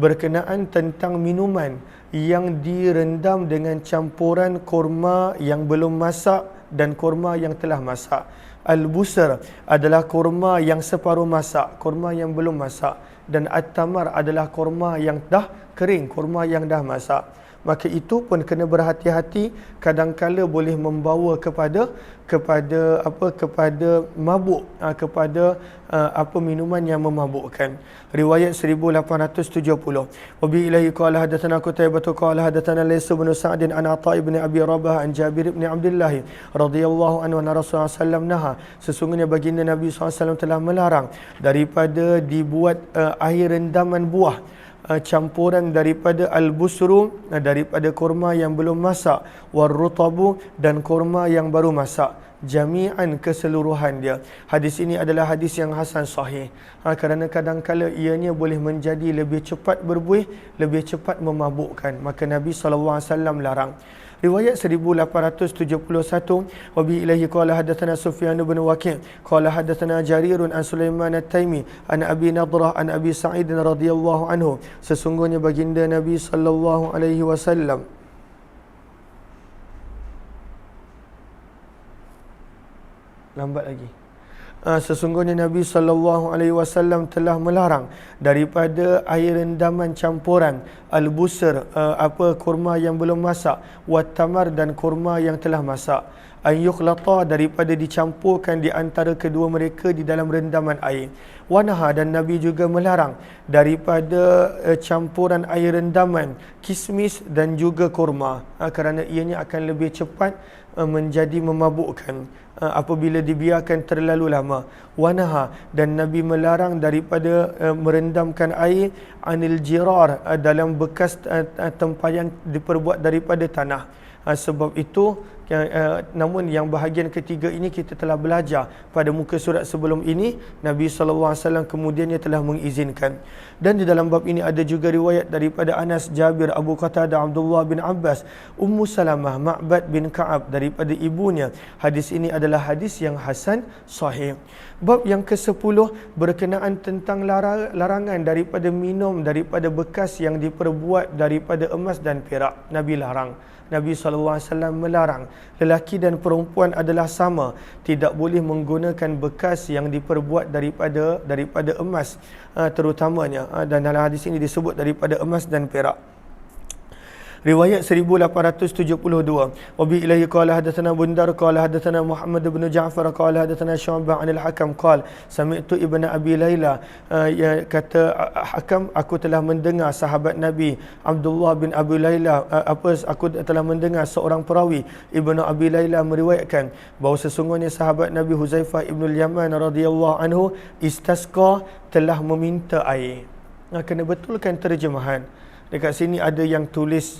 berkenaan tentang minuman yang direndam dengan campuran kurma yang belum masak dan kurma yang telah masak. Al-Busr adalah kurma yang separuh masak, kurma yang belum masak, dan At-Tamar adalah kurma yang dah kering, kurma yang dah masak. Maka itu pun kena berhati-hati, kadang-kala boleh membawa kepada mabuk, kepada minuman yang memabukkan. Riwayat 1870. Wa bi ilahi qala hadatsana Qutaibah qala hadatsana Laits bin Sa'd an Atha ibn Abi Rabah an Jabir bin Abdullah radhiyallahu anhu anna Rasulullah sallallahu naha, sesungguhnya baginda Nabi SAW telah melarang daripada dibuat air rendaman buah, campuran daripada al-busru, daripada kurma yang belum masak, warrutabu, dan kurma yang baru masak, jami'an, keseluruhan dia. Hadis ini adalah hadis yang hasan sahih. Kerana kadang-kala ianya boleh menjadi lebih cepat berbuih, lebih cepat memabukkan, maka Nabi SAW larang. Riwayat 1871. Wa bi ilahi qala hadatsana Sufyan bin Waqi' qala hadatsana Jarir an Sulaiman at-Taimi an Abi Nadrah an Abi Sa'id radhiyallahu anhu, sesungguhnya baginda Nabi sallallahu alaihi wasallam sesungguhnya Nabi SAW telah melarang daripada air rendaman campuran al-busr, kurma yang belum masak, wat-tamar, dan kurma yang telah masak, an yukhlata, daripada dicampurkan di antara kedua mereka di dalam rendaman air. Wanaha, dan Nabi juga melarang daripada campuran air rendaman kismis dan juga kurma, kerana ianya akan lebih cepat menjadi memabukkan apabila dibiarkan terlalu lama. Wanaha, dan Nabi melarang daripada merendamkan air anil jirar, dalam bekas tempayan diperbuat daripada tanah. Sebab itu namun yang bahagian ketiga ini kita telah belajar pada muka surat sebelum ini. Nabi SAW kemudiannya telah mengizinkan. Dan di dalam bab ini ada juga riwayat daripada Anas, Jabir, Abu Qatadah, Abdullah bin Abbas, Ummu Salamah, Ma'bad bin Ka'ab daripada ibunya. Hadis ini adalah hadis yang hasan sahih. Bab yang ke-10 berkenaan tentang larangan daripada minum daripada bekas yang diperbuat daripada emas dan perak. Nabi larang. Nabi SAW melarang lelaki dan perempuan adalah sama, tidak boleh menggunakan bekas yang diperbuat daripada emas terutamanya, dan dalam hadis ini disebut daripada emas dan perak. Riwayat 1872. Wa bi ilahi qala hadatsana Bundar qala hadatsana Muhammad bin Ja'far qala hadatsana Syu'bah 'anil Hakam qala sami'tu ibnu Abi Laila, kata Hakam, aku telah mendengar sahabat Nabi Abdullah bin Abi Laila, aku telah mendengar seorang perawi ibnu Abi Laila meriwayatkan bahawa sesungguhnya sahabat Nabi Huzaifah ibn al-Yaman radhiyallahu anhu istasqa, telah meminta air. Kena betulkan terjemahan. Dekat sini ada yang tulis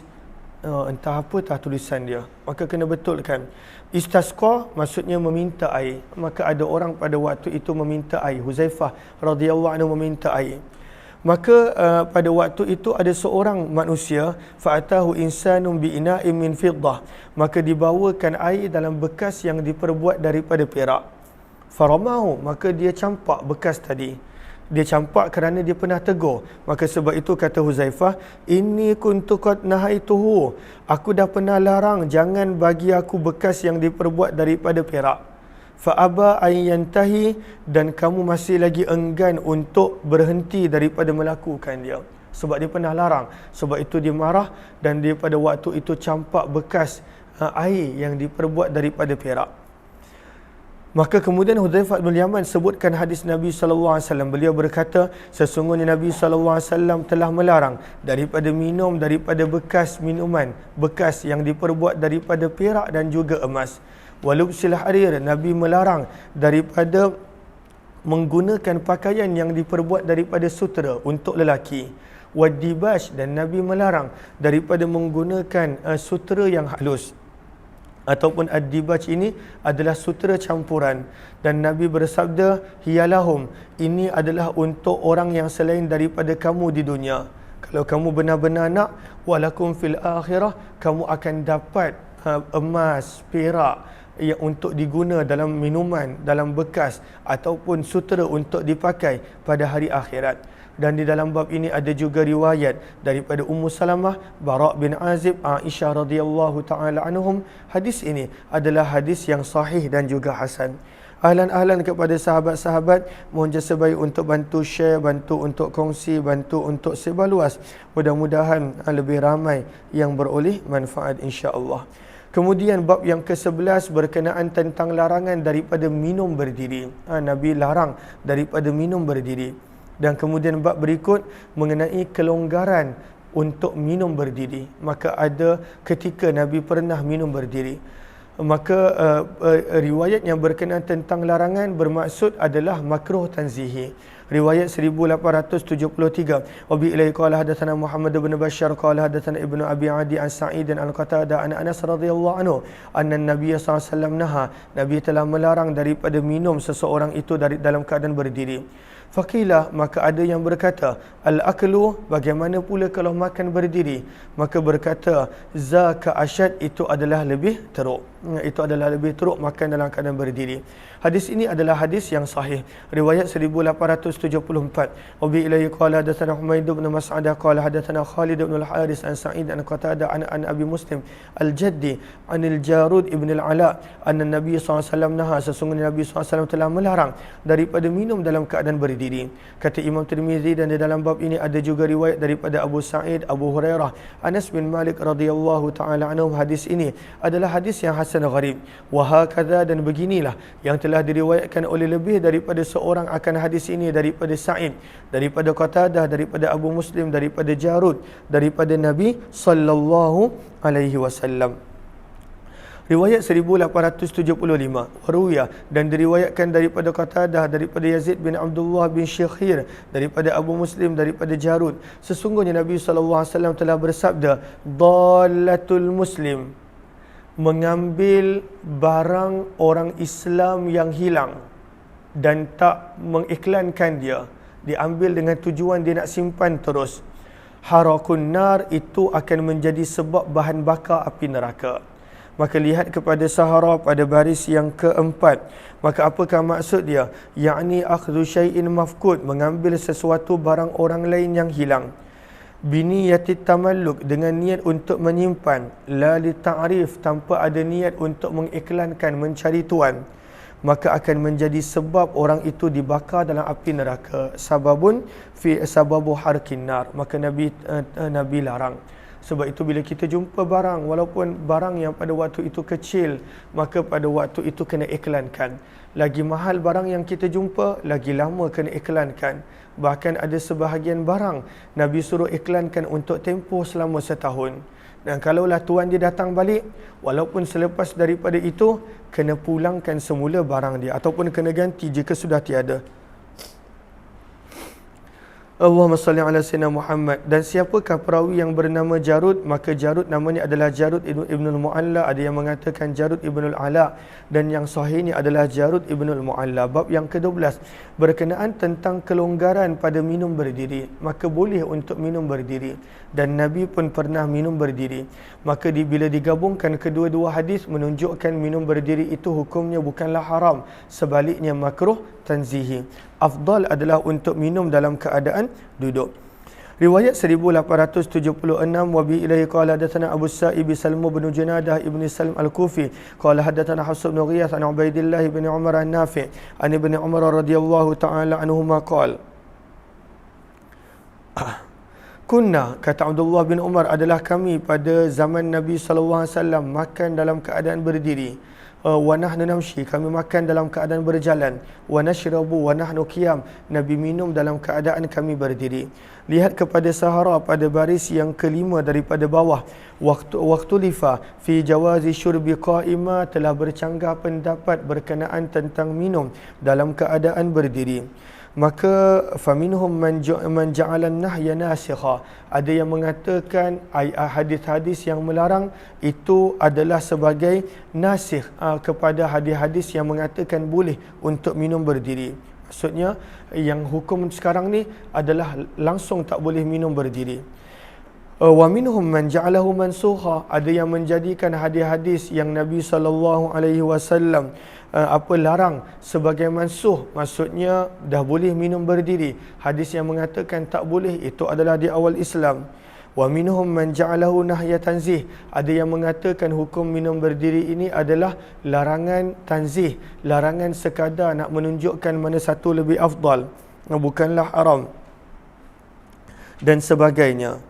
entah apatah tulisan dia, maka kena betulkan. Istasqa maksudnya meminta air. Maka ada orang pada waktu itu meminta air. Huzaifah radhiyallahu anhu meminta air. Maka pada waktu itu ada seorang manusia, fa'atahu insanun bi'ina'in min fiddah, maka dibawakan air dalam bekas yang diperbuat daripada perak. Faramahu, maka dia campak bekas tadi. Dia campak kerana dia pernah tegur. Maka sebab itu kata Huzaifah, inni kuntu qad nahaituhu, aku dah pernah larang jangan bagi aku bekas yang diperbuat daripada perak. Fa aba an yantahi, dan kamu masih lagi enggan untuk berhenti daripada melakukan dia. Sebab dia pernah larang. Sebab itu dia marah dan dia pada waktu itu campak bekas air yang diperbuat daripada perak. Maka kemudian Hudzaifah bin Yaman sebutkan hadis Nabi SAW. Beliau berkata, sesungguhnya Nabi SAW telah melarang daripada minum daripada bekas minuman, bekas yang diperbuat daripada perak dan juga emas. Walubsil harir, Nabi melarang daripada menggunakan pakaian yang diperbuat daripada sutera untuk lelaki. Wadibash, dan Nabi melarang daripada menggunakan sutera yang halus. Ataupun ad-dibaj ini adalah sutera campuran, dan Nabi bersabda, hiyalahum, ini adalah untuk orang yang selain daripada kamu di dunia. Kalau kamu benar-benar nak, walakum fil akhirah, kamu akan dapat emas, perak yang untuk diguna dalam minuman, dalam bekas ataupun sutera untuk dipakai pada hari akhirat. Dan di dalam bab ini ada juga riwayat daripada Ummu Salamah, Bara' bin Azib, Aisyah radhiyallahu taala anhum. Hadis ini adalah hadis yang sahih dan juga hasan. Ahlan-ahlan kepada sahabat-sahabat, mohon jasa baik untuk bantu share, bantu untuk kongsi, bantu untuk sebar luas. Mudah-mudahan lebih ramai yang beroleh manfaat insya-Allah. Kemudian bab yang ke-11 berkenaan tentang larangan daripada minum berdiri. Nabi larang daripada minum berdiri. Dan kemudian bab berikut mengenai kelonggaran untuk minum berdiri. Maka ada ketika Nabi pernah minum berdiri. Maka riwayat yang berkenaan tentang larangan bermaksud adalah makruh tanzihi. Riwayat 1873. Wa bi ilaihi qala hadatsana Muhammad bin Bashar qala hadatsana Ibnu Abi Adi an Sa'id an Qatadah an Anas radhiyallahu anhu anna Nabiy sallallahu alaihi wasallam naha, Nabi telah melarang daripada minum seseorang itu dari dalam keadaan berdiri. Faqilah, maka ada yang berkata, al-aklu, bagaimana pula kalau makan berdiri? Maka berkata, zaka asyad, itu adalah lebih teruk. Itu adalah lebih teruk makan dalam keadaan berdiri. Hadis ini adalah hadis yang sahih. Riwayat 1874. Wa bi ilaihi qala hadatsana Humaid bin Mas'adah qala hadatsana Khalid bin al-Haris an Sa'id an Qatadah an Abi Muslim al-Jaddi anil Jarud ibn al-Ala anna Nabi SAW naha, sesungguhnya Nabi SAW telah melarang daripada minum dalam keadaan berdiri. Kata Imam Tirmizi, dan di dalam bab ini ada juga riwayat daripada Abu Sa'id, Abu Hurairah, Anas bin Malik radhiyallahu taala anhum. Hadis ini adalah hadis yang hasan gharib. Wa hakadha, dan beginilah yang telah diriwayatkan oleh lebih daripada seorang akan hadis ini daripada Sa'id, daripada Qatadah, daripada Abu Muslim, daripada Jarud, daripada Nabi sallallahu alaihi wasallam. Riwayat 1875. Waruya, dan diriwayatkan daripada Qatadah, daripada Yazid bin Abdullah bin Syekhir, daripada Abu Muslim, daripada Jarud, sesungguhnya Nabi SAW telah bersabda, Dalatul Muslim, mengambil barang orang Islam yang hilang dan tak mengiklankan dia, diambil dengan tujuan dia nak simpan terus. Harakun nar, itu akan menjadi sebab bahan bakar api neraka. Maka lihat kepada Sahara pada baris yang keempat. Maka apakah maksud dia? Yakni akhdhu syai'in mafqud, mengambil sesuatu barang orang lain yang hilang. Biniyatit tamalluk, dengan niat untuk menyimpan. La li ta'rif, tanpa ada niat untuk mengiklankan, mencari tuan. Maka akan menjadi sebab orang itu dibakar dalam api neraka. Sababu harkin nar. Maka Nabi larang. Sebab itu bila kita jumpa barang, walaupun barang yang pada waktu itu kecil, maka pada waktu itu kena iklankan. Lagi mahal barang yang kita jumpa, lagi lama kena iklankan. Bahkan ada sebahagian barang Nabi suruh iklankan untuk tempoh selama setahun. Dan kalaulah tuan dia datang balik, walaupun selepas daripada itu, kena pulangkan semula barang dia ataupun kena ganti jika sudah tiada. Allahumma salli ala sayyidina Muhammad. Dan siapakah perawi yang bernama Jarud? Maka Jarud namanya adalah Jarud ibnul Mu'alla. Ada yang mengatakan Jarud ibnul Ala, dan yang sahihnya adalah Jarud ibnul Mu'alla. Bab yang ke-12 berkenaan tentang kelonggaran pada minum berdiri. Maka boleh untuk minum berdiri, dan Nabi pun pernah minum berdiri. Maka bila digabungkan kedua-dua hadis menunjukkan minum berdiri itu hukumnya bukanlah haram, sebaliknya makruh tanzihi. Afdal adalah untuk minum dalam keadaan duduk. Riwayat 1876, wa bi ilaihi qala hadatsana Abu Sa'ib Salmu bin Junadah ibn Salim Al-Kufi qala hadatsana Hafs bin Ghiyath an Ubaidillah bin Umar an-Nafi' an ibn Umar radhiyallahu ta'ala anhuma qala Kunna, kata Abdullah bin Umar, adalah kami pada zaman Nabi SAW makan dalam keadaan berdiri. Wa nahnu namshi, kami makan dalam keadaan berjalan. Wa nashrabu wa nahnu qiyam, Nabi minum dalam keadaan kami berdiri. Lihat kepada Sahara pada baris yang kelima daripada bawah. Waktu lifa fi jawazi syurbi qa'ima, telah bercanggah pendapat berkenaan tentang minum dalam keadaan berdiri. Maka faminhum man ja'ala an-nahya nasikha, ada yang mengatakan hadis-hadis yang melarang itu adalah sebagai nasikh kepada hadis-hadis yang mengatakan boleh untuk minum berdiri. Maksudnya yang hukum sekarang ni adalah langsung tak boleh minum berdiri. Wa minhum man ja'alahu mansukha, ada yang menjadikan hadis-hadis yang Nabi SAW larang sebagai mansuh, maksudnya dah boleh minum berdiri. Hadis yang mengatakan tak boleh itu adalah di awal Islam. Wa minhum man ja'alahu nahya tanzih, ada yang mengatakan hukum minum berdiri ini adalah larangan tanzih, larangan sekadar nak menunjukkan mana satu lebih afdal, bukanlah haram dan sebagainya.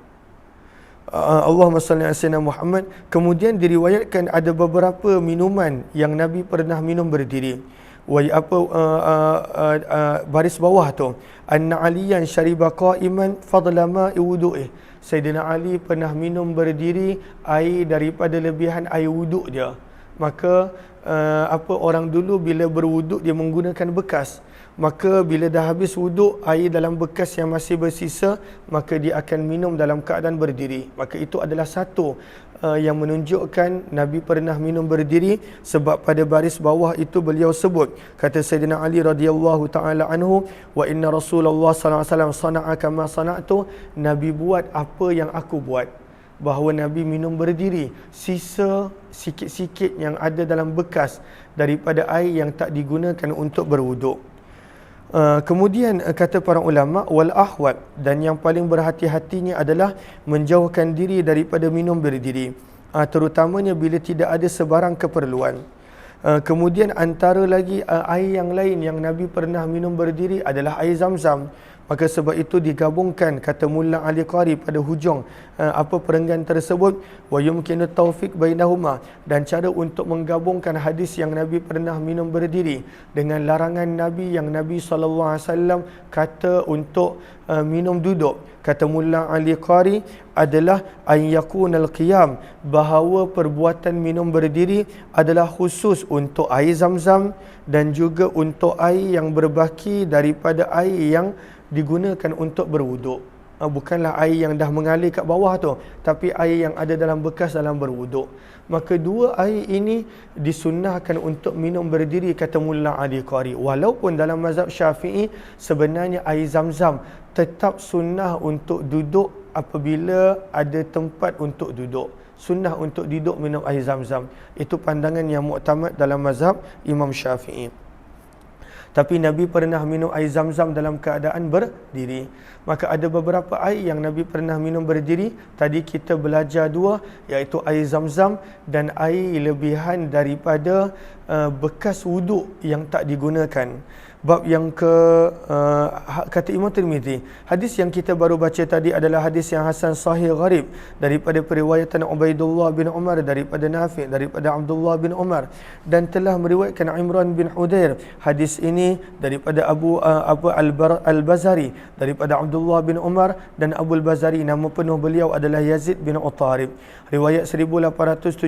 Allahumma salli ala sayyidina Muhammad. Kemudian diriwayatkan ada beberapa minuman yang Nabi pernah minum berdiri. Baris bawah tu, anna aliyan syariba qa'iman fadla ma'i wudu'ih, Sayyidina Ali pernah minum berdiri air daripada lebihan air wuduk dia. Maka orang dulu bila berwuduk dia menggunakan bekas. Maka bila dah habis wuduk, air dalam bekas yang masih bersisa, maka dia akan minum dalam keadaan berdiri. Maka itu adalah satu yang menunjukkan Nabi pernah minum berdiri, sebab pada baris bawah itu beliau sebut, kata Sayyidina Ali radhiyallahu taala anhu, wa inna Rasulullah sallallahu alaihi wasallam sana'a kama sana'tu, Nabi buat apa yang aku buat. Bahawa Nabi minum berdiri, sisa sikit-sikit yang ada dalam bekas daripada air yang tak digunakan untuk berwuduk. Kemudian kata para ulama, wal ahwat, dan yang paling berhati-hatinya adalah menjauhkan diri daripada minum berdiri, terutamanya bila tidak ada sebarang keperluan. Kemudian antara lagi air yang lain yang Nabi pernah minum berdiri adalah air Zam-Zam. Maka sebab itu digabungkan, kata Mulla Ali Qari pada hujung perenggan tersebut, wa yumkinu taufiq bainahuma, dan cara untuk menggabungkan hadis yang Nabi pernah minum berdiri dengan larangan Nabi yang Nabi SAW kata untuk minum duduk. Kata Mulla Ali Qari adalah an yakunal qiyam, bahawa perbuatan minum berdiri adalah khusus untuk air Zam-Zam dan juga untuk air yang berbaki daripada air yang digunakan untuk berwuduk. Bukanlah air yang dah mengalir kat bawah tu, tapi air yang ada dalam bekas dalam berwuduk. Maka dua air ini disunnahkan untuk minum berdiri, kata Mulla Ali Qari. Walaupun dalam mazhab Syafi'i sebenarnya air Zam-Zam tetap sunnah untuk duduk apabila ada tempat untuk duduk. Sunnah untuk duduk minum air Zam-Zam. Itu pandangan yang muktamad dalam mazhab Imam Syafi'i. Tapi Nabi pernah minum air Zam-Zam dalam keadaan berdiri. Maka ada beberapa air yang Nabi pernah minum berdiri. Tadi kita belajar dua, iaitu air Zam-Zam dan air lebihan daripada bekas wuduk yang tak digunakan. Bab yang kata Imam Tirmizi, hadis yang kita baru baca tadi adalah hadis yang hasan sahih gharib daripada periwayatan Ubaidullah bin Umar daripada Nafi' daripada Abdullah bin Umar, dan telah meriwayatkan Imran bin Hudair hadis ini daripada Abu Al-Bazari daripada Abdullah bin Umar, dan Abu Al-Bazari nama penuh beliau adalah Yazid bin Utarib. Riwayat 1877.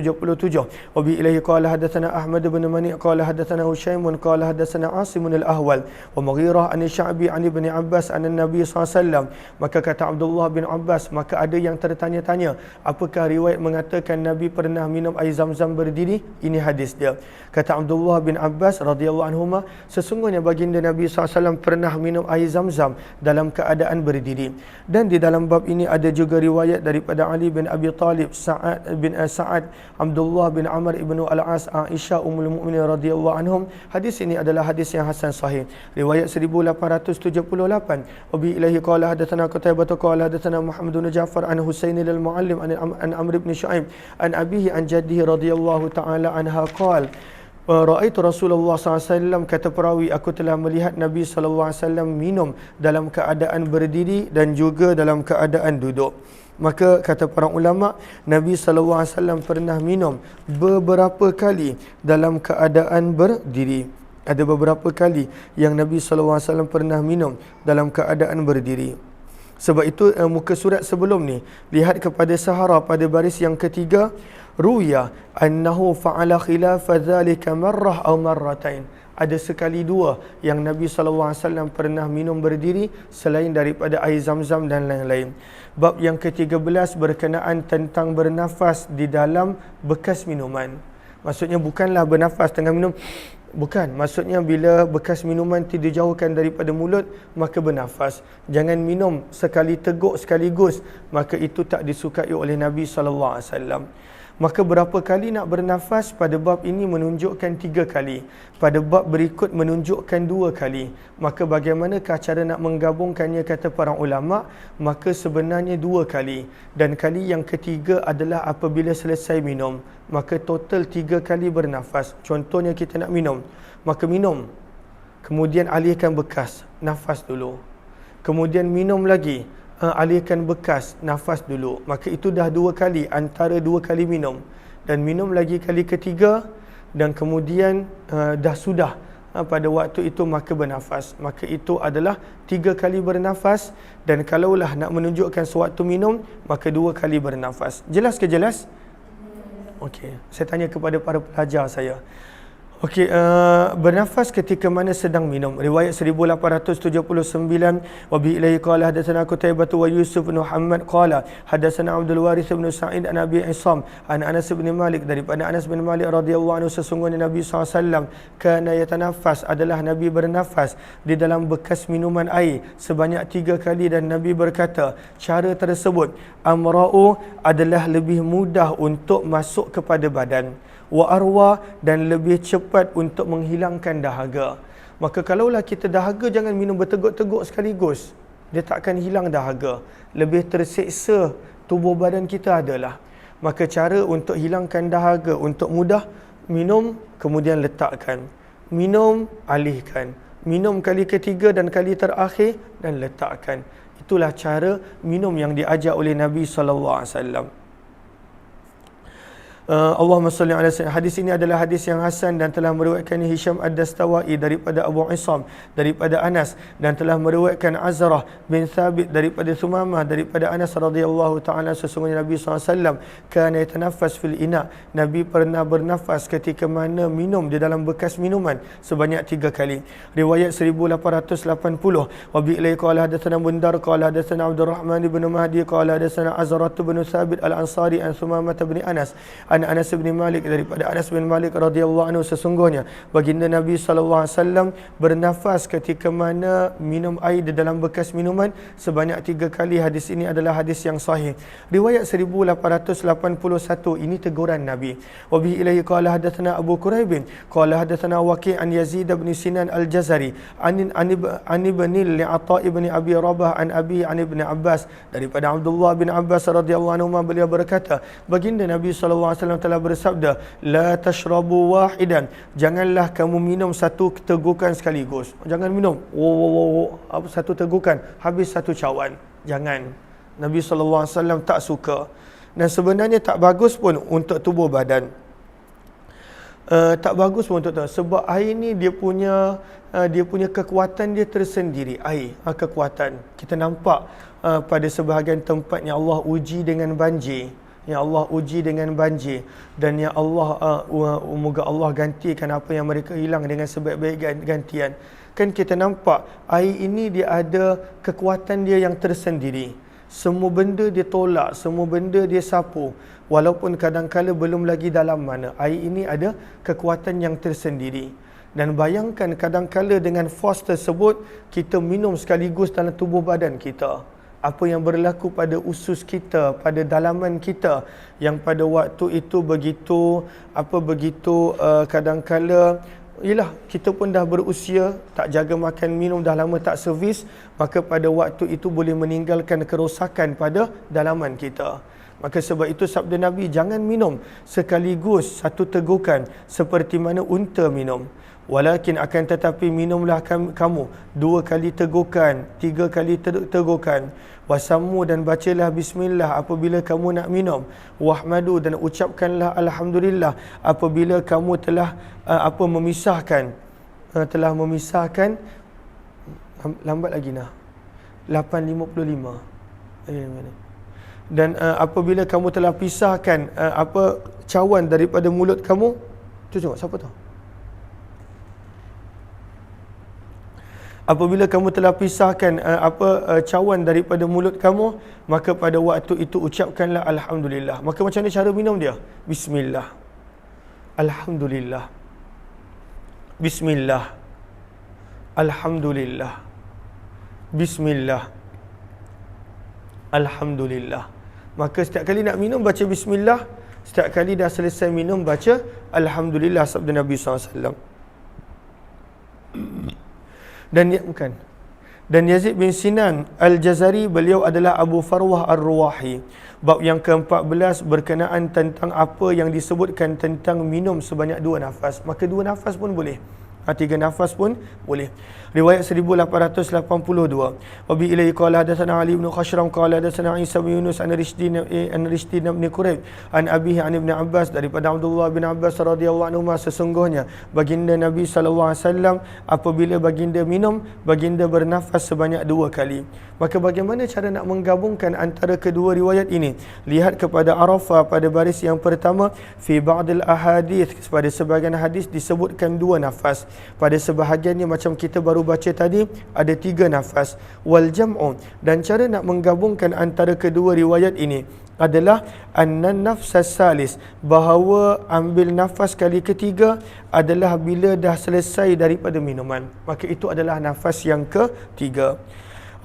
Wa bi ilaihi qala hadatsana Ahmad bin Mani' qala hadatsana Hushaimun qala hadatsana Asim al-Ahwal Ahwal wa Mughirah an Sya'bi an Ibn Abbas an Nabi SAW. Maka kata Abdullah bin Abbas, maka ada yang tertanya-tanya, apakah riwayat mengatakan Nabi pernah minum air Zam-Zam berdiri? Ini hadis dia. Kata Abdullah bin Abbas radhiyallahu anhuma, sesungguhnya baginda Nabi SAW pernah minum air Zam-Zam dalam keadaan berdiri. Dan di dalam bab ini ada juga riwayat daripada Ali bin Abi Talib, Sa'ad bin Sa'ad, Abdullah bin Amr ibn Al-As, Aisyah ummul mukminin radhiyallahu anhum. Hadis ini adalah hadis yang hasan sahih. Riwayat 1878. Wa bi ilahi qala hadatsana Qutaibah qala hadatsana Muhammad bin Ja'far an Husain al-Muallim an Amr bin Shu'aib an abihi an jaddihi radhiyallahu ta'ala anha qala Ra'aitu Rasulullah SAW, kata perawi, aku telah melihat Nabi SAW minum dalam keadaan berdiri dan juga dalam keadaan duduk. Maka kata para ulama, Nabi SAW pernah minum beberapa kali dalam keadaan berdiri. Ada beberapa kali yang Nabi SAW pernah minum dalam keadaan berdiri. Sebab itu muka surat sebelum ni, lihat kepada Sahara pada baris yang ketiga, ruya annahu fa'ala khilafa dhalika marrah aw marratain. Ada sekali dua yang Nabi SAW pernah minum berdiri selain daripada air Zam-Zam dan lain-lain. Bab yang ke-13 berkenaan tentang bernafas di dalam bekas minuman. Maksudnya bukanlah bernafas tengah minum, bukan. Maksudnya bila bekas minuman tidak dijauhkan daripada mulut, maka bernafas. Jangan minum sekali teguk sekaligus, maka itu tak disukai oleh Nabi SAW. Maka berapa kali nak bernafas? Pada bab ini menunjukkan 3 kali. Pada bab berikut menunjukkan 2 kali. Maka bagaimanakah cara nak menggabungkannya, kata para ulama? Maka sebenarnya 2 kali. Dan kali yang ketiga adalah apabila selesai minum. Maka total 3 kali bernafas. Contohnya kita nak minum. Maka minum. Kemudian alihkan bekas. Nafas dulu. Kemudian minum lagi. Alihkan bekas, nafas dulu. Maka itu dah 2 kali antara 2 kali minum. Dan minum lagi kali ketiga, dan kemudian dah sudah pada waktu itu maka bernafas. Maka itu adalah 3 kali bernafas. Dan kalaulah nak menunjukkan sewaktu minum, maka 2 kali bernafas. Jelas ke jelas? Okey, saya tanya kepada para pelajar saya. Okey, bernafas ketika mana sedang minum. Riwayat 1879, wa bi ilaihi qala hadatsana Qutaibah wa Yusuf bin Muhammad qala hadatsana Abdul Warith bin Sa'id an Abi Isam an Anas bin Malik, daripada Anas bin Malik radhiyallahu anhu, sesungguhnya Nabi SAW kana yatanaffas, adalah Nabi bernafas di dalam bekas minuman air sebanyak 3 kali, dan Nabi berkata, cara tersebut amra'u, adalah lebih mudah untuk masuk kepada badan, wa arwa, dan lebih cepat untuk menghilangkan dahaga. Maka kalaulah kita dahaga, jangan minum berteguk-teguk sekaligus. Dia takkan hilang dahaga. Lebih terseksa tubuh badan kita adalah. Maka cara untuk hilangkan dahaga, untuk mudah, minum kemudian letakkan. Minum, alihkan. Minum kali ketiga dan kali terakhir dan letakkan. Itulah cara minum yang diajar oleh Nabi SAW. Allahumma salli ala sayyidina. Hadis ini adalah hadis yang hasan dan telah meriwayatkan Hisham Ad-Dastawai daripada Abu Isam daripada Anas, dan telah meriwayatkan Azrah bin Thabit daripada Thumamah daripada Anas radhiyallahu taala, sesungguhnya Nabi SAW kana yatanaffas fil ina, Nabi pernah bernafas ketika mana minum di dalam bekas minuman sebanyak 3 kali. Riwayat 1880, wa bi ilaihi qala hadatsana Bundar qala hadatsana Abdul Rahman bin Mahdi qala hadatsana Azrah bin Thabit al-Ansari an Thumamah bin Anas an Anas bin Malik, daripada Anas bin Malik radhiyallahu anhu, sesungguhnya baginda Nabi SAW bernafas ketika mana minum air di dalam bekas minuman sebanyak 3 kali. Hadis ini adalah hadis yang sahih. Riwayat 1881, ini teguran Nabi. Wa bihi ilaihi qala hadatsana Abu Quraib qala hadatsana Waqi' an Yazid bin Sinan al-Jazari an ibn Li'ata ibn Abi Rabah an Abi an Ibn Abbas, daripada Abdullah bin Abbas radhiyallahu anhu, beliau berkata, baginda Nabi SAW telah bersabda, la tashrabu wahidan, janganlah kamu minum satu tegukan sekaligus. Jangan minum satu tegukan habis satu cawan. Jangan. Nabi SAW tak suka, dan sebenarnya tak bagus pun untuk tubuh badan. Tak bagus pun untuk tubuh, sebab air ni dia punya kekuatan dia tersendiri. Air kekuatan kita nampak pada sebahagian tempat yang Allah uji dengan banjir. Ya Allah, uji dengan banjir. Dan Ya Allah, moga Allah gantikan apa yang mereka hilang dengan sebaik-baik gantian. Kan kita nampak air ini dia ada kekuatan dia yang tersendiri. Semua benda dia tolak, semua benda dia sapu. Walaupun kadang-kala belum lagi dalam mana, air ini ada kekuatan yang tersendiri. Dan bayangkan kadang-kala dengan force tersebut, kita minum sekaligus dalam tubuh badan kita. Apa yang berlaku pada usus kita, pada dalaman kita, yang pada waktu itu begitu kadang-kala ialah kita pun dah berusia, tak jaga makan minum, dah lama tak servis, maka pada waktu itu boleh meninggalkan kerosakan pada dalaman kita. Maka sebab itu sabda Nabi, jangan minum sekaligus satu tegukan seperti mana unta minum. Walakin akan tetapi minumlah kamu 2 kali tegukan, 3 kali tegukan. Wasamu dan bacalah bismillah apabila kamu nak minum. Wahmadu dan ucapkanlah alhamdulillah apabila kamu telah memisahkan lambat lagi nah 8.55. Dan apabila kamu telah pisahkan cawan daripada mulut kamu, tu tengok siapa tu? Apabila kamu telah pisahkan cawan daripada mulut kamu, maka pada waktu itu ucapkanlah alhamdulillah. Maka macam mana cara minum dia? Bismillah, alhamdulillah, bismillah, alhamdulillah, bismillah, alhamdulillah. Maka setiap kali nak minum baca bismillah, setiap kali dah selesai minum baca alhamdulillah, sabda Nabi SAW. Dan Yazid bin Sinan Al-Jazari, beliau adalah Abu Farwah Ar-Ruwahi. Bab yang ke-14 berkenaan tentang apa yang disebutkan tentang minum sebanyak 2 nafas. Maka 2 nafas pun boleh, 3 nafas pun boleh. Riwayat 1882. Wabi ilaihi qala hadatsana Ali bin Khashram qala hadatsana Isa bin Yunus an Rishdin bin Quraib an abihi an Ibn Abbas, daripada Abdullah bin Abbas radhiyallahu anhu, sesungguhnya baginda Nabi sallallahu alaihi wasallam apabila baginda minum, baginda bernafas sebanyak 2 kali. Maka bagaimana cara nak menggabungkan antara kedua riwayat ini? Lihat kepada Arafah pada baris yang pertama, fi ba'dil ahadith, pada sebahagian hadis disebutkan 2 nafas. Pada sebahagiannya macam kita baru baca tadi ada 3 nafas. Wal jam'u, dan cara nak menggabungkan antara kedua riwayat ini adalah annan nafsas salis, bahawa ambil nafas kali ketiga adalah bila dah selesai daripada minuman. Maka itu adalah nafas yang ketiga.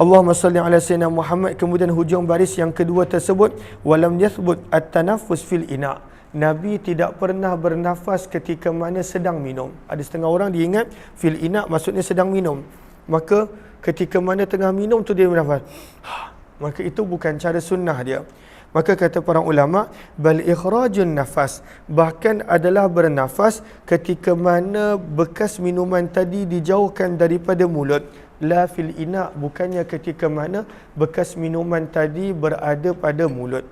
Allahumma salli ala sayyidina Muhammad. Kemudian hujung baris yang kedua tersebut, walam yathbut at-tanaffus fil ina'. Nabi tidak pernah bernafas ketika mana sedang minum. Ada setengah orang dia ingat fil ina' maksudnya sedang minum. Maka ketika mana tengah minum tu dia bernafas. Maka itu bukan cara sunnah dia. Maka kata para ulama, bal ikhrajun nafas, bahkan adalah bernafas ketika mana bekas minuman tadi dijauhkan daripada mulut. La fil ina', bukannya ketika mana bekas minuman tadi berada pada mulut.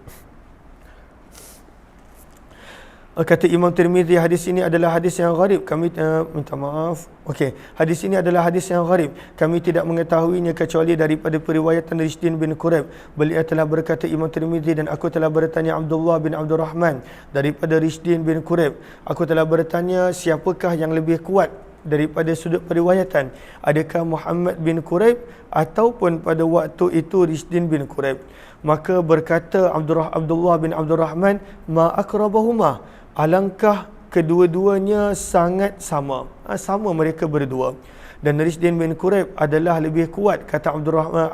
Kata Imam Tirmizi, hadis ini adalah hadis yang gharib. Kami minta maaf. Okey, hadis ini adalah hadis yang gharib. Kami tidak mengetahuinya kecuali daripada periwayatan Rishdin bin Quraib. Beliau telah berkata, Imam Tirmizi, dan aku telah bertanya Abdullah bin Abdul Rahman daripada Rishdin bin Quraib. Aku telah bertanya, siapakah yang lebih kuat daripada sudut periwayatan? Adakah Muhammad bin Quraib ataupun pada waktu itu Rishdin bin Quraib? Maka berkata Abdullah bin Abdul Rahman, ma akrabahuma, alangkah kedua-duanya sangat sama. Sama mereka berdua. Dan Rishdin bin Quraib adalah lebih kuat, kata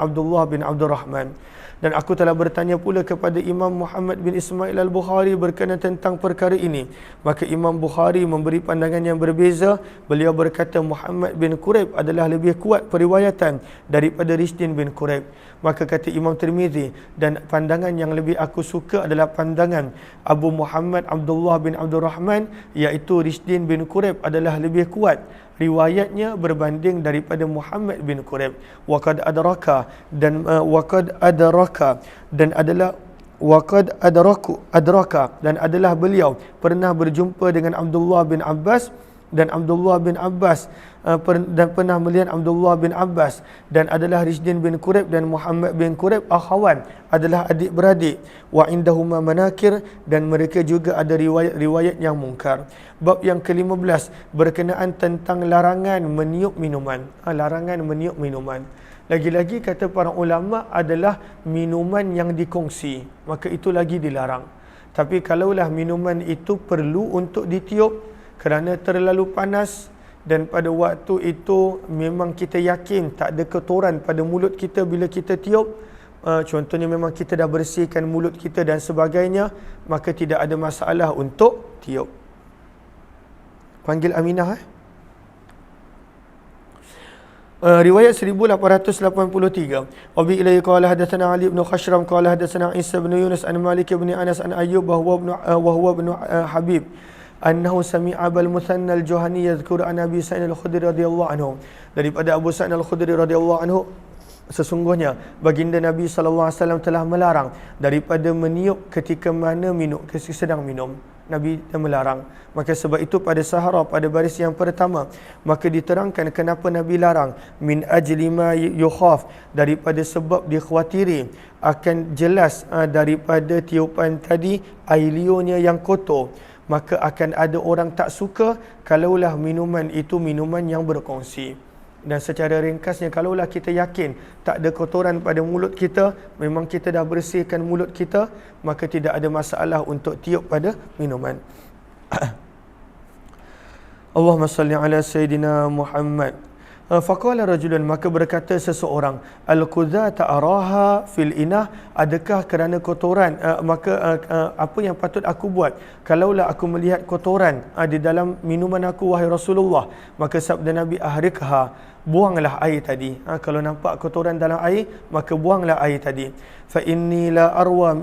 Abdullah bin Abdul Rahman. Dan aku telah bertanya pula kepada Imam Muhammad bin Ismail al-Bukhari berkenaan tentang perkara ini. Maka Imam Bukhari memberi pandangan yang berbeza. Beliau berkata Muhammad bin Quraib adalah lebih kuat periwayatan daripada Rishdin bin Quraib. Maka kata Imam Tirmizi, dan pandangan yang lebih aku suka adalah pandangan Abu Muhammad Abdullah bin Abdul Rahman, iaitu Rishdin bin Quraib adalah lebih kuat riwayatnya berbanding daripada Muhammad bin Quraib. Waqad adraka, dan adalah beliau pernah berjumpa dengan Abdullah bin Abbas dan Abdullah bin Abbas dan pernah melihat Abdullah bin Abbas, dan adalah Rijdin bin Quraib dan Muhammad bin Quraib akhawan, adalah adik-beradik. Wa indahuma manakir, dan mereka juga ada riwayat-riwayat yang mungkar. Bab yang ke-15 berkenaan tentang larangan meniup minuman. Larangan meniup minuman. Lagi-lagi kata para ulama adalah minuman yang dikongsi, maka itu lagi dilarang. Tapi kalaulah minuman itu perlu untuk ditiup kerana terlalu panas, dan pada waktu itu memang kita yakin tak ada kotoran pada mulut kita bila kita tiup, contohnya memang kita dah bersihkan mulut kita dan sebagainya, maka tidak ada masalah untuk tiup. Panggil Aminah. Riwayat 1883. Wabi ilaihi qala hadatsana Ali bin Khashram qala hadatsana Isa bin Yunus an Malik bin Anas an Ayyub wa huwa ibn Habib annahu sami'a Abul Muthanna al-Juhani yadhkur an Abi Sa'id al-Khudri radhiyallahu anhu. Daripada Abu Sa'id al-Khudri radhiyallahu anhu, sesungguhnya baginda Nabi sallallahu alaihi wasallam telah melarang daripada meniup ketika mana sedang minum. Nabi melarang. Maka sebab itu pada Sahara, pada baris yang pertama, maka diterangkan kenapa Nabi larang. Min ajli ma yukhaf, daripada sebab dikhawatiri akan jelas daripada tiupan tadi air liurnya yang kotor. Maka akan ada orang tak suka kalaulah minuman itu minuman yang berkongsi. Dan secara ringkasnya, kalaulah kita yakin tak ada kotoran pada mulut kita, memang kita dah bersihkan mulut kita, maka tidak ada masalah untuk tiup pada minuman. Allahumma salli ala Sayyidina Muhammad. Faqala rajulun, maka berkata seseorang, al-qudhata araha fil inah, adakah kerana kotoran, apa yang patut aku buat kalaulah aku melihat kotoran di dalam minuman aku, wahai Rasulullah? Maka sabda Nabi, ahrikha, buanglah air tadi. Kalau nampak kotoran dalam air, maka buanglah air tadi. Fa inni la arwa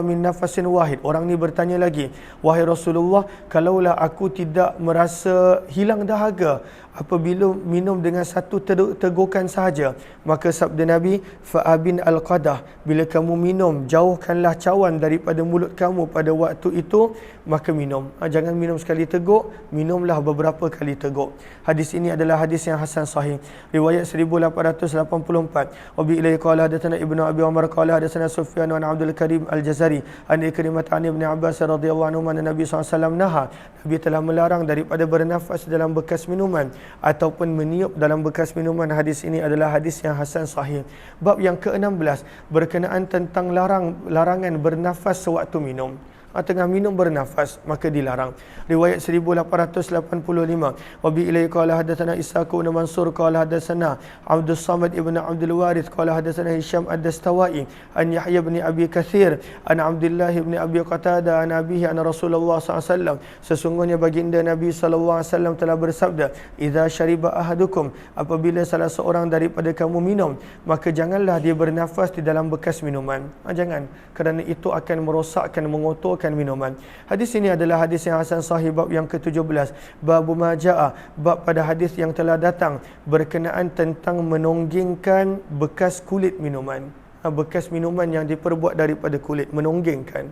min nafasin wahid. Orang ni bertanya lagi, wahai Rasulullah, kalaulah aku tidak merasa hilang dahaga apabila minum dengan satu tegukan sahaja, maka sabda Nabi, fa'abin al-qadah, bila kamu minum, jauhkanlah cawan daripada mulut kamu pada waktu itu, maka minum. Jangan minum sekali teguk, minumlah beberapa kali teguk. Hadis ini adalah hadis yang hasan sahih. Riwayat 1884. Wabi ilaihi qala hadatsana Ibnu Abi Umar qala hadatsana Sufyan an Abdul Karim Al-Jazari an Ikrimah an Ibnu Abbas radhiyallahu anhu anna Nabi SAW naha, Nabi telah melarang daripada bernafas dalam bekas minuman ataupun meniup dalam bekas minuman. Hadis ini adalah hadis yang hasan sahih. Bab yang ke-16 berkenaan tentang larangan bernafas sewaktu minum. Tengah minum bernafas, maka dilarang. Riwayat 1885. Wabi ilaihi qala hadatsana Ishaq bin Mansur qala hadatsana Abdus Samad ibn Abdul Warith qala hadatsana Hisham ad-Dastawai an Yahya bin Abi Katsir an Abdullah bin Abi Qatada an abihi an Rasulullah SAW. Sesungguhnya baginda Nabi sallallahu alaihi wasallam telah bersabda, idza syariba ahadukum, apabila salah seorang daripada kamu minum, maka janganlah dia bernafas di dalam bekas minuman. Jangan, kerana itu akan merosakkan, mengotorkan minuman. Hadis ini adalah hadis yang hasan sahih. Bab yang ke-17, bab majaa, bab pada hadis yang telah datang berkenaan tentang menonggingkan bekas kulit minuman. Bekas minuman yang diperbuat daripada kulit, menonggingkan.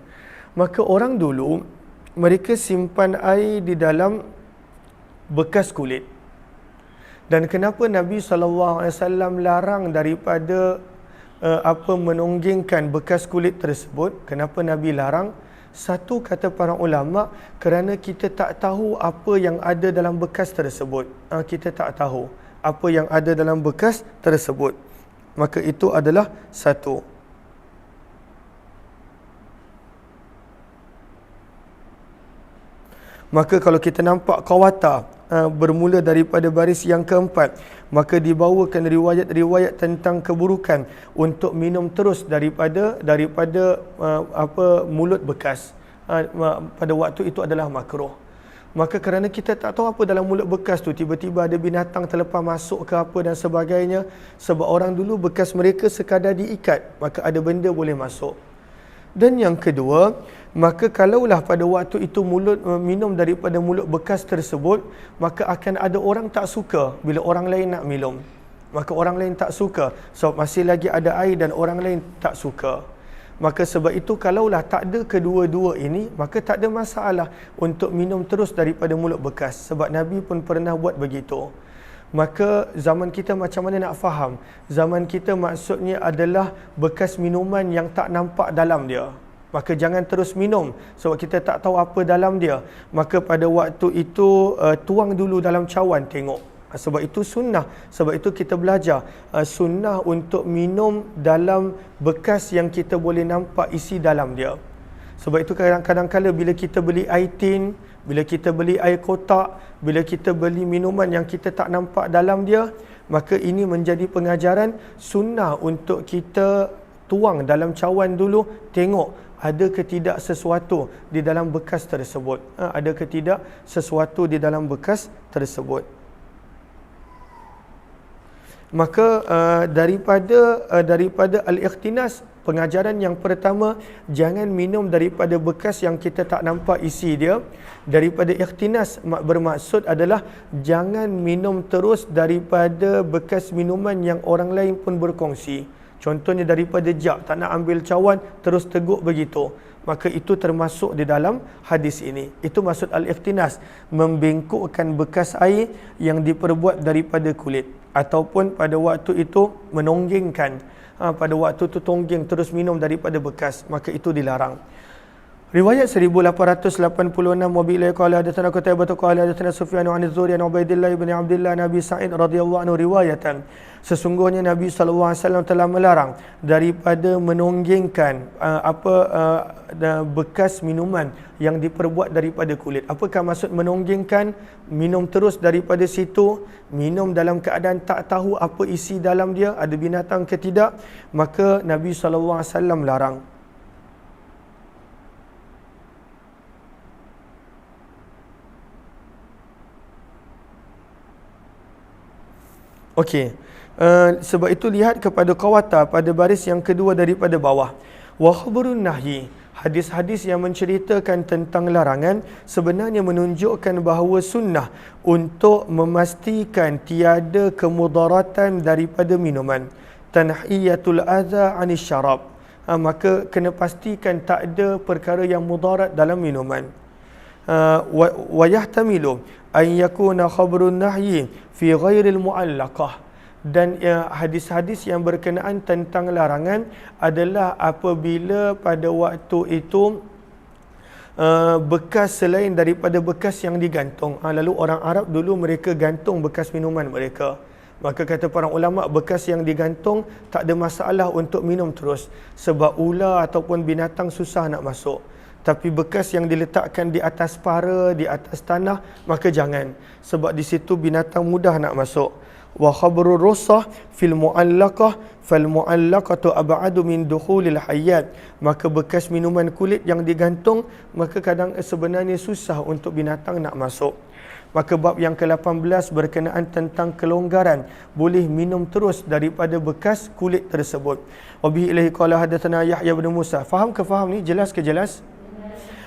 Maka orang dulu, mereka simpan air di dalam bekas kulit. Dan kenapa Nabi SAW larang daripada menonggingkan bekas kulit tersebut? Kenapa Nabi larang? Satu, kata para ulama, kerana kita tak tahu apa yang ada dalam bekas tersebut. Kita tak tahu apa yang ada dalam bekas tersebut. Maka itu adalah satu. Maka kalau kita nampak qawata bermula daripada baris yang keempat, maka dibawakan riwayat-riwayat tentang keburukan untuk minum terus daripada mulut bekas. Pada waktu itu adalah makruh. Maka kerana kita tak tahu apa dalam mulut bekas tu, tiba-tiba ada binatang terlepas masuk ke apa dan sebagainya. Sebab orang dulu bekas mereka sekadar diikat, maka ada benda boleh masuk. Dan yang kedua, maka kalaulah pada waktu itu minum daripada mulut bekas tersebut, maka akan ada orang tak suka bila orang lain nak minum. Maka orang lain tak suka sebab masih lagi ada air dan orang lain tak suka. Maka sebab itu kalaulah tak ada kedua-dua ini, maka tak ada masalah untuk minum terus daripada mulut bekas. Sebab Nabi pun pernah buat begitu. Maka zaman kita macam mana nak faham? Zaman kita maksudnya adalah bekas minuman yang tak nampak dalam dia. Maka jangan terus minum sebab kita tak tahu apa dalam dia. Maka pada waktu itu tuang dulu dalam cawan tengok. Sebab itu sunnah. Sebab itu kita belajar sunnah untuk minum dalam bekas yang kita boleh nampak isi dalam dia. Sebab itu kadang-kadang bila kita beli air tin, bila kita beli air kotak, bila kita beli minuman yang kita tak nampak dalam dia, maka ini menjadi pengajaran sunnah untuk kita tuang dalam cawan dulu, tengok ada ke tidak sesuatu di dalam bekas tersebut. Ada ke tidak sesuatu di dalam bekas tersebut. Maka daripada al-ikhtinas, pengajaran yang pertama, jangan minum daripada bekas yang kita tak nampak isi dia. Daripada ikhtinas bermaksud adalah jangan minum terus daripada bekas minuman yang orang lain pun berkongsi. Contohnya daripada jak, tak nak ambil cawan, terus teguk begitu. Maka itu termasuk di dalam hadis ini. Itu maksud al-ikhtinas, membengkokkan bekas air yang diperbuat daripada kulit. Ataupun pada waktu itu menonggengkan, pada waktu itu tonggeng terus minum daripada bekas, maka itu dilarang. Riwayat 1886, wa bi ilaihi qala hadatsana Qutaibah qala hadatsana Sufyan an az-Zuhri an Ubaidillah bin Abdullah Nabi Sa'id radhiyallahu anhu riwayatan, sesungguhnya Nabi sallallahu alaihi wasallam telah melarang daripada menonggengkan bekas minuman yang diperbuat daripada kulit. Apakah maksud menonggengkan? Minum terus daripada situ, minum dalam keadaan tak tahu apa isi dalam dia, ada binatang ke tidak, maka Nabi sallallahu alaihi wasallam larang. Okey. Sebab itu lihat kepada qawata pada baris yang kedua daripada bawah. Wa khabarun nahyi, hadis-hadis yang menceritakan tentang larangan sebenarnya menunjukkan bahawa sunnah untuk memastikan tiada kemudaratan daripada minuman. Tanhiyatul adza 'anis syarab. Maka kena pastikan tak ada perkara yang mudarat dalam minuman. Wa yahtamilu an yakuna khabarun nahyi fi ghairil mu'allaqah, dan hadis-hadis yang berkenaan tentang larangan adalah apabila pada waktu itu bekas selain daripada bekas yang digantung. Lalu orang Arab dulu mereka gantung bekas minuman mereka. Maka kata para ulama, bekas yang digantung tak ada masalah untuk minum terus, sebab ular ataupun binatang susah nak masuk. Tapi bekas yang diletakkan di atas para, di atas tanah, maka jangan. Sebab di situ binatang mudah nak masuk. Wa khabrur russah fil mu'allaqah fal mu'allaqatu ab'adu min dukhulil hayat. Maka bekas minuman kulit yang digantung, maka kadang sebenarnya susah untuk binatang nak masuk. Maka bab yang ke-18 berkenaan tentang kelonggaran boleh minum terus daripada bekas kulit tersebut. Wa bihi ilaihi qala hadatsana Yahya bin Musa. Faham ke faham ni? Jelas ke jelas?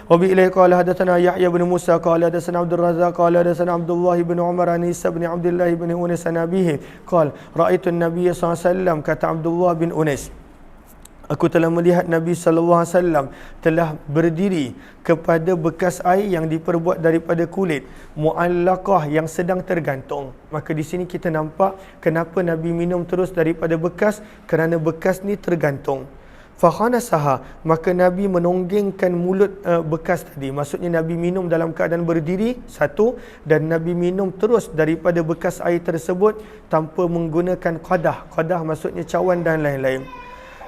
Wabi ilaihi qala hadatsana Yahya bin Musa qala hadatsana Abdul Razzaq qala hadatsana Abdullah bin Umar an Isa bin Abdullah bin Unis an abihi qala ra'aitu an-nabiy sallallahu alaihi wasallam, kata Abdullah bin Unis, aku telah melihat Nabi sallallahu alaihi wasallam telah berdiri kepada bekas air yang diperbuat daripada kulit mu'allaqah yang sedang tergantung. Maka di sini kita nampak kenapa Nabi minum terus daripada bekas, kerana bekas ni tergantung. Fakhanasaha, maka Nabi menonggengkan mulut bekas tadi. Maksudnya Nabi minum dalam keadaan berdiri, satu, dan Nabi minum terus daripada bekas air tersebut tanpa menggunakan qadah. Qadah maksudnya cawan dan lain-lain.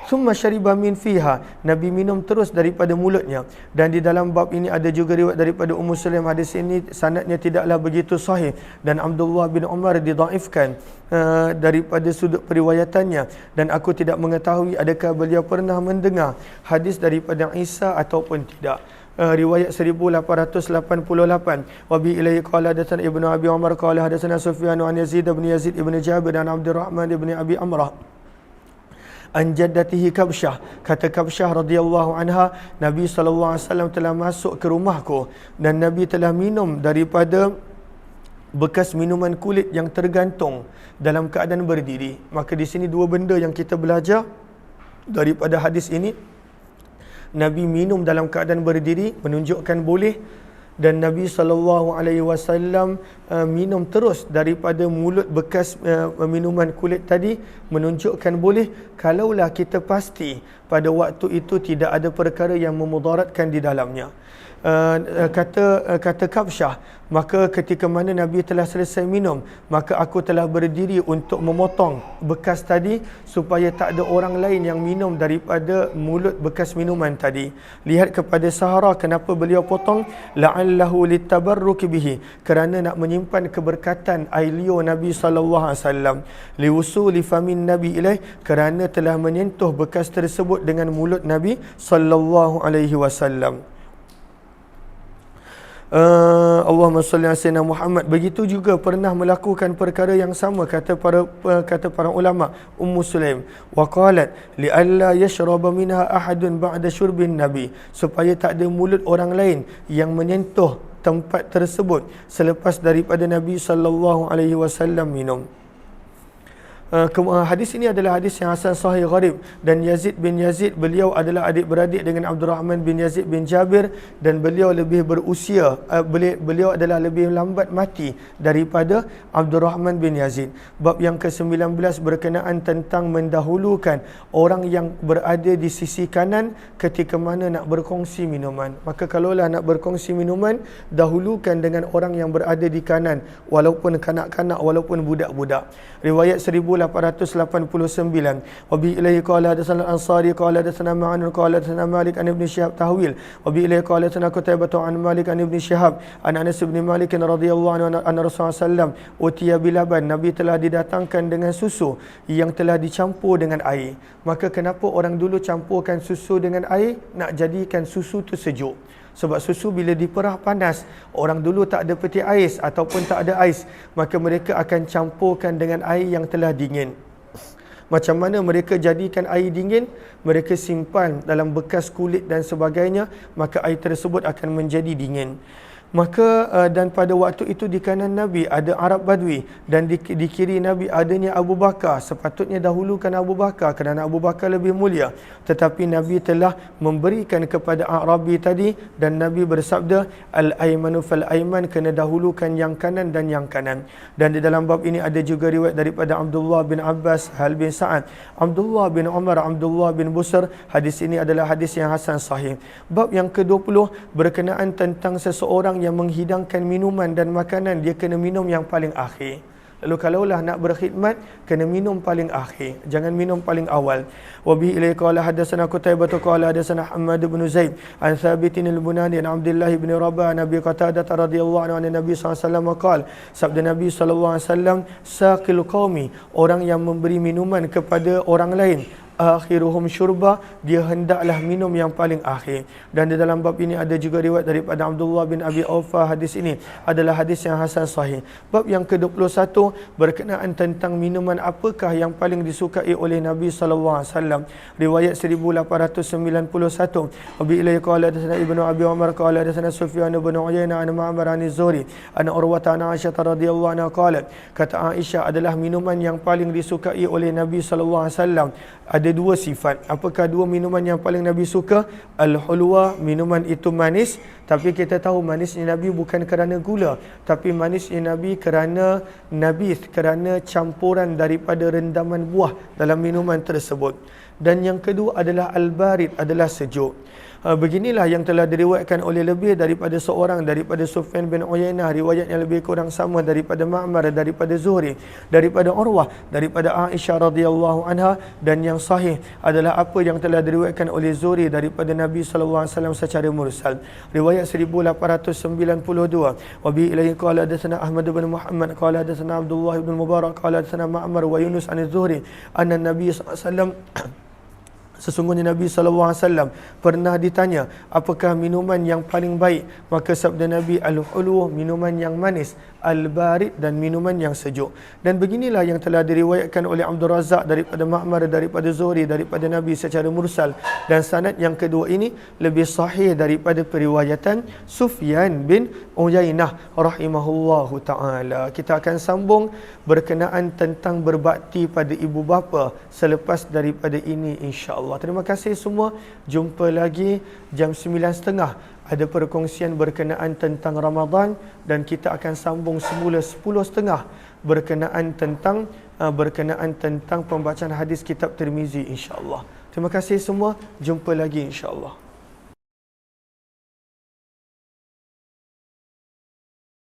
Summa syariba min fiha, Nabi minum terus daripada mulutnya. Dan di dalam bab ini ada juga riwayat daripada Ummu Sulaim. Hadis ini sanadnya tidaklah begitu sahih, dan Abdullah bin Umar didaifkan daripada sudut periwayatannya, dan aku tidak mengetahui adakah beliau pernah mendengar hadis daripada Isa ataupun tidak. Riwayat 1888. Wa bi ilaihi qala hadatsana Ibnu Abi Umar qala hadatsana Sufyan an Yazid bin Yazid ibn Jabir dan Abdurrahman ibn Abi Amrah an jaddatihi Kabsyah, kata Kabsyah radhiyallahu anha, Nabi sallallahu alaihi wasallam telah masuk ke rumahku dan Nabi telah minum daripada bekas minuman kulit yang tergantung dalam keadaan berdiri. Maka di sini dua benda yang kita belajar daripada hadis ini. Nabi minum dalam keadaan berdiri menunjukkan boleh, dan Nabi SAW minum terus daripada mulut bekas minuman kulit tadi menunjukkan boleh, kalaulah kita pasti pada waktu itu tidak ada perkara yang memudaratkan di dalamnya. Kata Kabsyah, maka ketika mana Nabi telah selesai minum, maka aku telah berdiri untuk memotong bekas tadi supaya tak ada orang lain yang minum daripada mulut bekas minuman tadi. Lihat kepada Sahara, kenapa beliau potong? La'allahu litabarruki bihi, kerana nak menyimpan keberkatan air liur Nabi SAW. Liwusuli famin Nabi ilaih, kerana telah menyentuh bekas tersebut dengan mulut Nabi SAW. Allahumma salli ala sayyidina Muhammad. Begitu juga pernah melakukan perkara yang sama, kata para ulama, Ummu Sulaim, wa qalat li alla yashraba minha ahadun ba'da syurbin nabi, supaya tak ada mulut orang lain yang menyentuh tempat tersebut selepas daripada Nabi SAW minum. Hadis ini adalah hadis yang hasan sahih gharib, dan Yazid bin Yazid, beliau adalah adik-beradik dengan Abdul Rahman bin Yazid bin Jabir, dan beliau lebih berusia, beliau adalah lebih lambat mati daripada Abdul Rahman bin Yazid. Bab yang ke-19 berkenaan tentang mendahulukan orang yang berada di sisi kanan ketika mana nak berkongsi minuman. Maka kalaulah nak berkongsi minuman, dahulukan dengan orang yang berada di kanan, walaupun kanak-kanak, walaupun budak-budak. Riwayat 1889. Wa bi ilaihi qala hadatsana al-Ansari qala hadatsana Ma'an qala hadatsana Malik an Ibn Shihab tahwil. Wa bi ilaihi qala hadatsana Qutaibah an Malik an Ibn Shihab an Anas bin Malik radhiyallahu anhu anna Rasulullah sallam utiya bilaban, Nabi telah didatangkan dengan susu yang telah dicampur dengan air. Maka kenapa orang dulu campurkan susu dengan air? Nak jadikan susu tu sejuk. Sebab susu bila diperah panas, orang dulu tak ada peti ais ataupun tak ada ais, maka mereka akan campurkan dengan air yang telah dingin. Macam mana mereka jadikan air dingin? Mereka simpan dalam bekas kulit dan sebagainya, maka air tersebut akan menjadi dingin. Maka dan pada waktu itu di kanan Nabi ada Arab Badui, dan di kiri Nabi adanya Abu Bakar. Sepatutnya dahulukan Abu Bakar kerana Abu Bakar lebih mulia, tetapi Nabi telah memberikan kepada Arabi tadi, dan Nabi bersabda al-aymanu fal-ayman, kena dahulukan yang kanan dan yang kanan. Dan di dalam bab ini ada juga riwayat daripada Abdullah bin Abbas, Hal bin Sa'ad, Abdullah bin Umar, Abdullah bin Busr. Hadis ini adalah hadis yang hasan sahih. Bab yang ke-20 berkenaan tentang seseorang yang menghidangkan minuman dan makanan, dia kena minum yang paling akhir. Lalu kalaulah nak berkhidmat, kena minum paling akhir, jangan minum paling awal. Wa bihi ilaihi qala hadatsana Qutaibah qala hadatsana Hammad bin Zaid an Thabit al-Bunani an Abdullah bin Rabah Nabi Qatadah radhiyallahu anhu an Nabi sallallahu alaihi wasallam qala, sabda Nabi sallallahu alaihi wasallam, saqil qaumi, orang yang memberi minuman kepada orang lain, akhiruhum syurba, dia hendaklah minum yang paling akhir. Dan di dalam bab ini ada juga riwayat daripada Abdullah bin Abi Aufa. Hadis ini adalah hadis yang hasan sahih. Bab yang ke-21 berkenaan tentang minuman apakah yang paling disukai oleh Nabi SAW. Riwayat 1891. Abi ilaihi qala hadatsana Ibnu Abi Umar qala hadatsana Sufyan bin Uyainah an Ma'mar an Az-Zuhri an Urwah an Aisyah radhiyallahu anha qalat, kata Aisyah, adalah minuman yang paling disukai oleh Nabi SAW ada dua sifat. Apakah dua minuman yang paling Nabi suka? Al-hulwa, minuman itu manis, tapi kita tahu manisnya Nabi bukan kerana gula, tapi manisnya Nabi kerana nabis, kerana campuran daripada rendaman buah dalam minuman tersebut. Dan yang kedua adalah al-barid, adalah sejuk. Beginilah yang telah diriwayatkan oleh lebih daripada seorang, daripada Sufyan bin Uyainah, riwayat yang lebih kurang sama, daripada Ma'mar, daripada Zuhri, daripada Urwah, daripada Aisyah radhiyallahu anha. Dan yang sahih adalah apa yang telah diriwayatkan oleh Zuhri daripada Nabi sallallahu alaihi wasallam secara mursal. Riwayat 1892. Wa bi ilaihi qala hadatsana Ahmad bin Muhammad qala hadatsana Abdullah bin Mubarak qala hadatsana Ma'mar wa Yunus an Az-Zuhri anna Nabi sallallahu alaihi wasallam, sesungguhnya Nabi SAW pernah ditanya, apakah minuman yang paling baik? Maka sabda Nabi, al-hulu, minuman yang manis, al-barid dan minuman yang sejuk. Dan beginilah yang telah diriwayatkan oleh Abdul Razak daripada Ma'mar, daripada Zuhri, daripada Nabi secara mursal. Dan sanad yang kedua ini lebih sahih daripada periwayatan Sufyan bin Uyainah rahimahullahu ta'ala. Kita akan sambung berkenaan tentang berbakti pada ibu bapa selepas daripada ini insya-Allah. Terima kasih semua. Jumpa lagi jam 9.30. Ada perkongsian berkenaan tentang Ramadan dan kita akan sambung semula 10.30 berkenaan tentang pembacaan hadis kitab Tirmizi insya-Allah. Terima kasih semua. Jumpa lagi insya-Allah.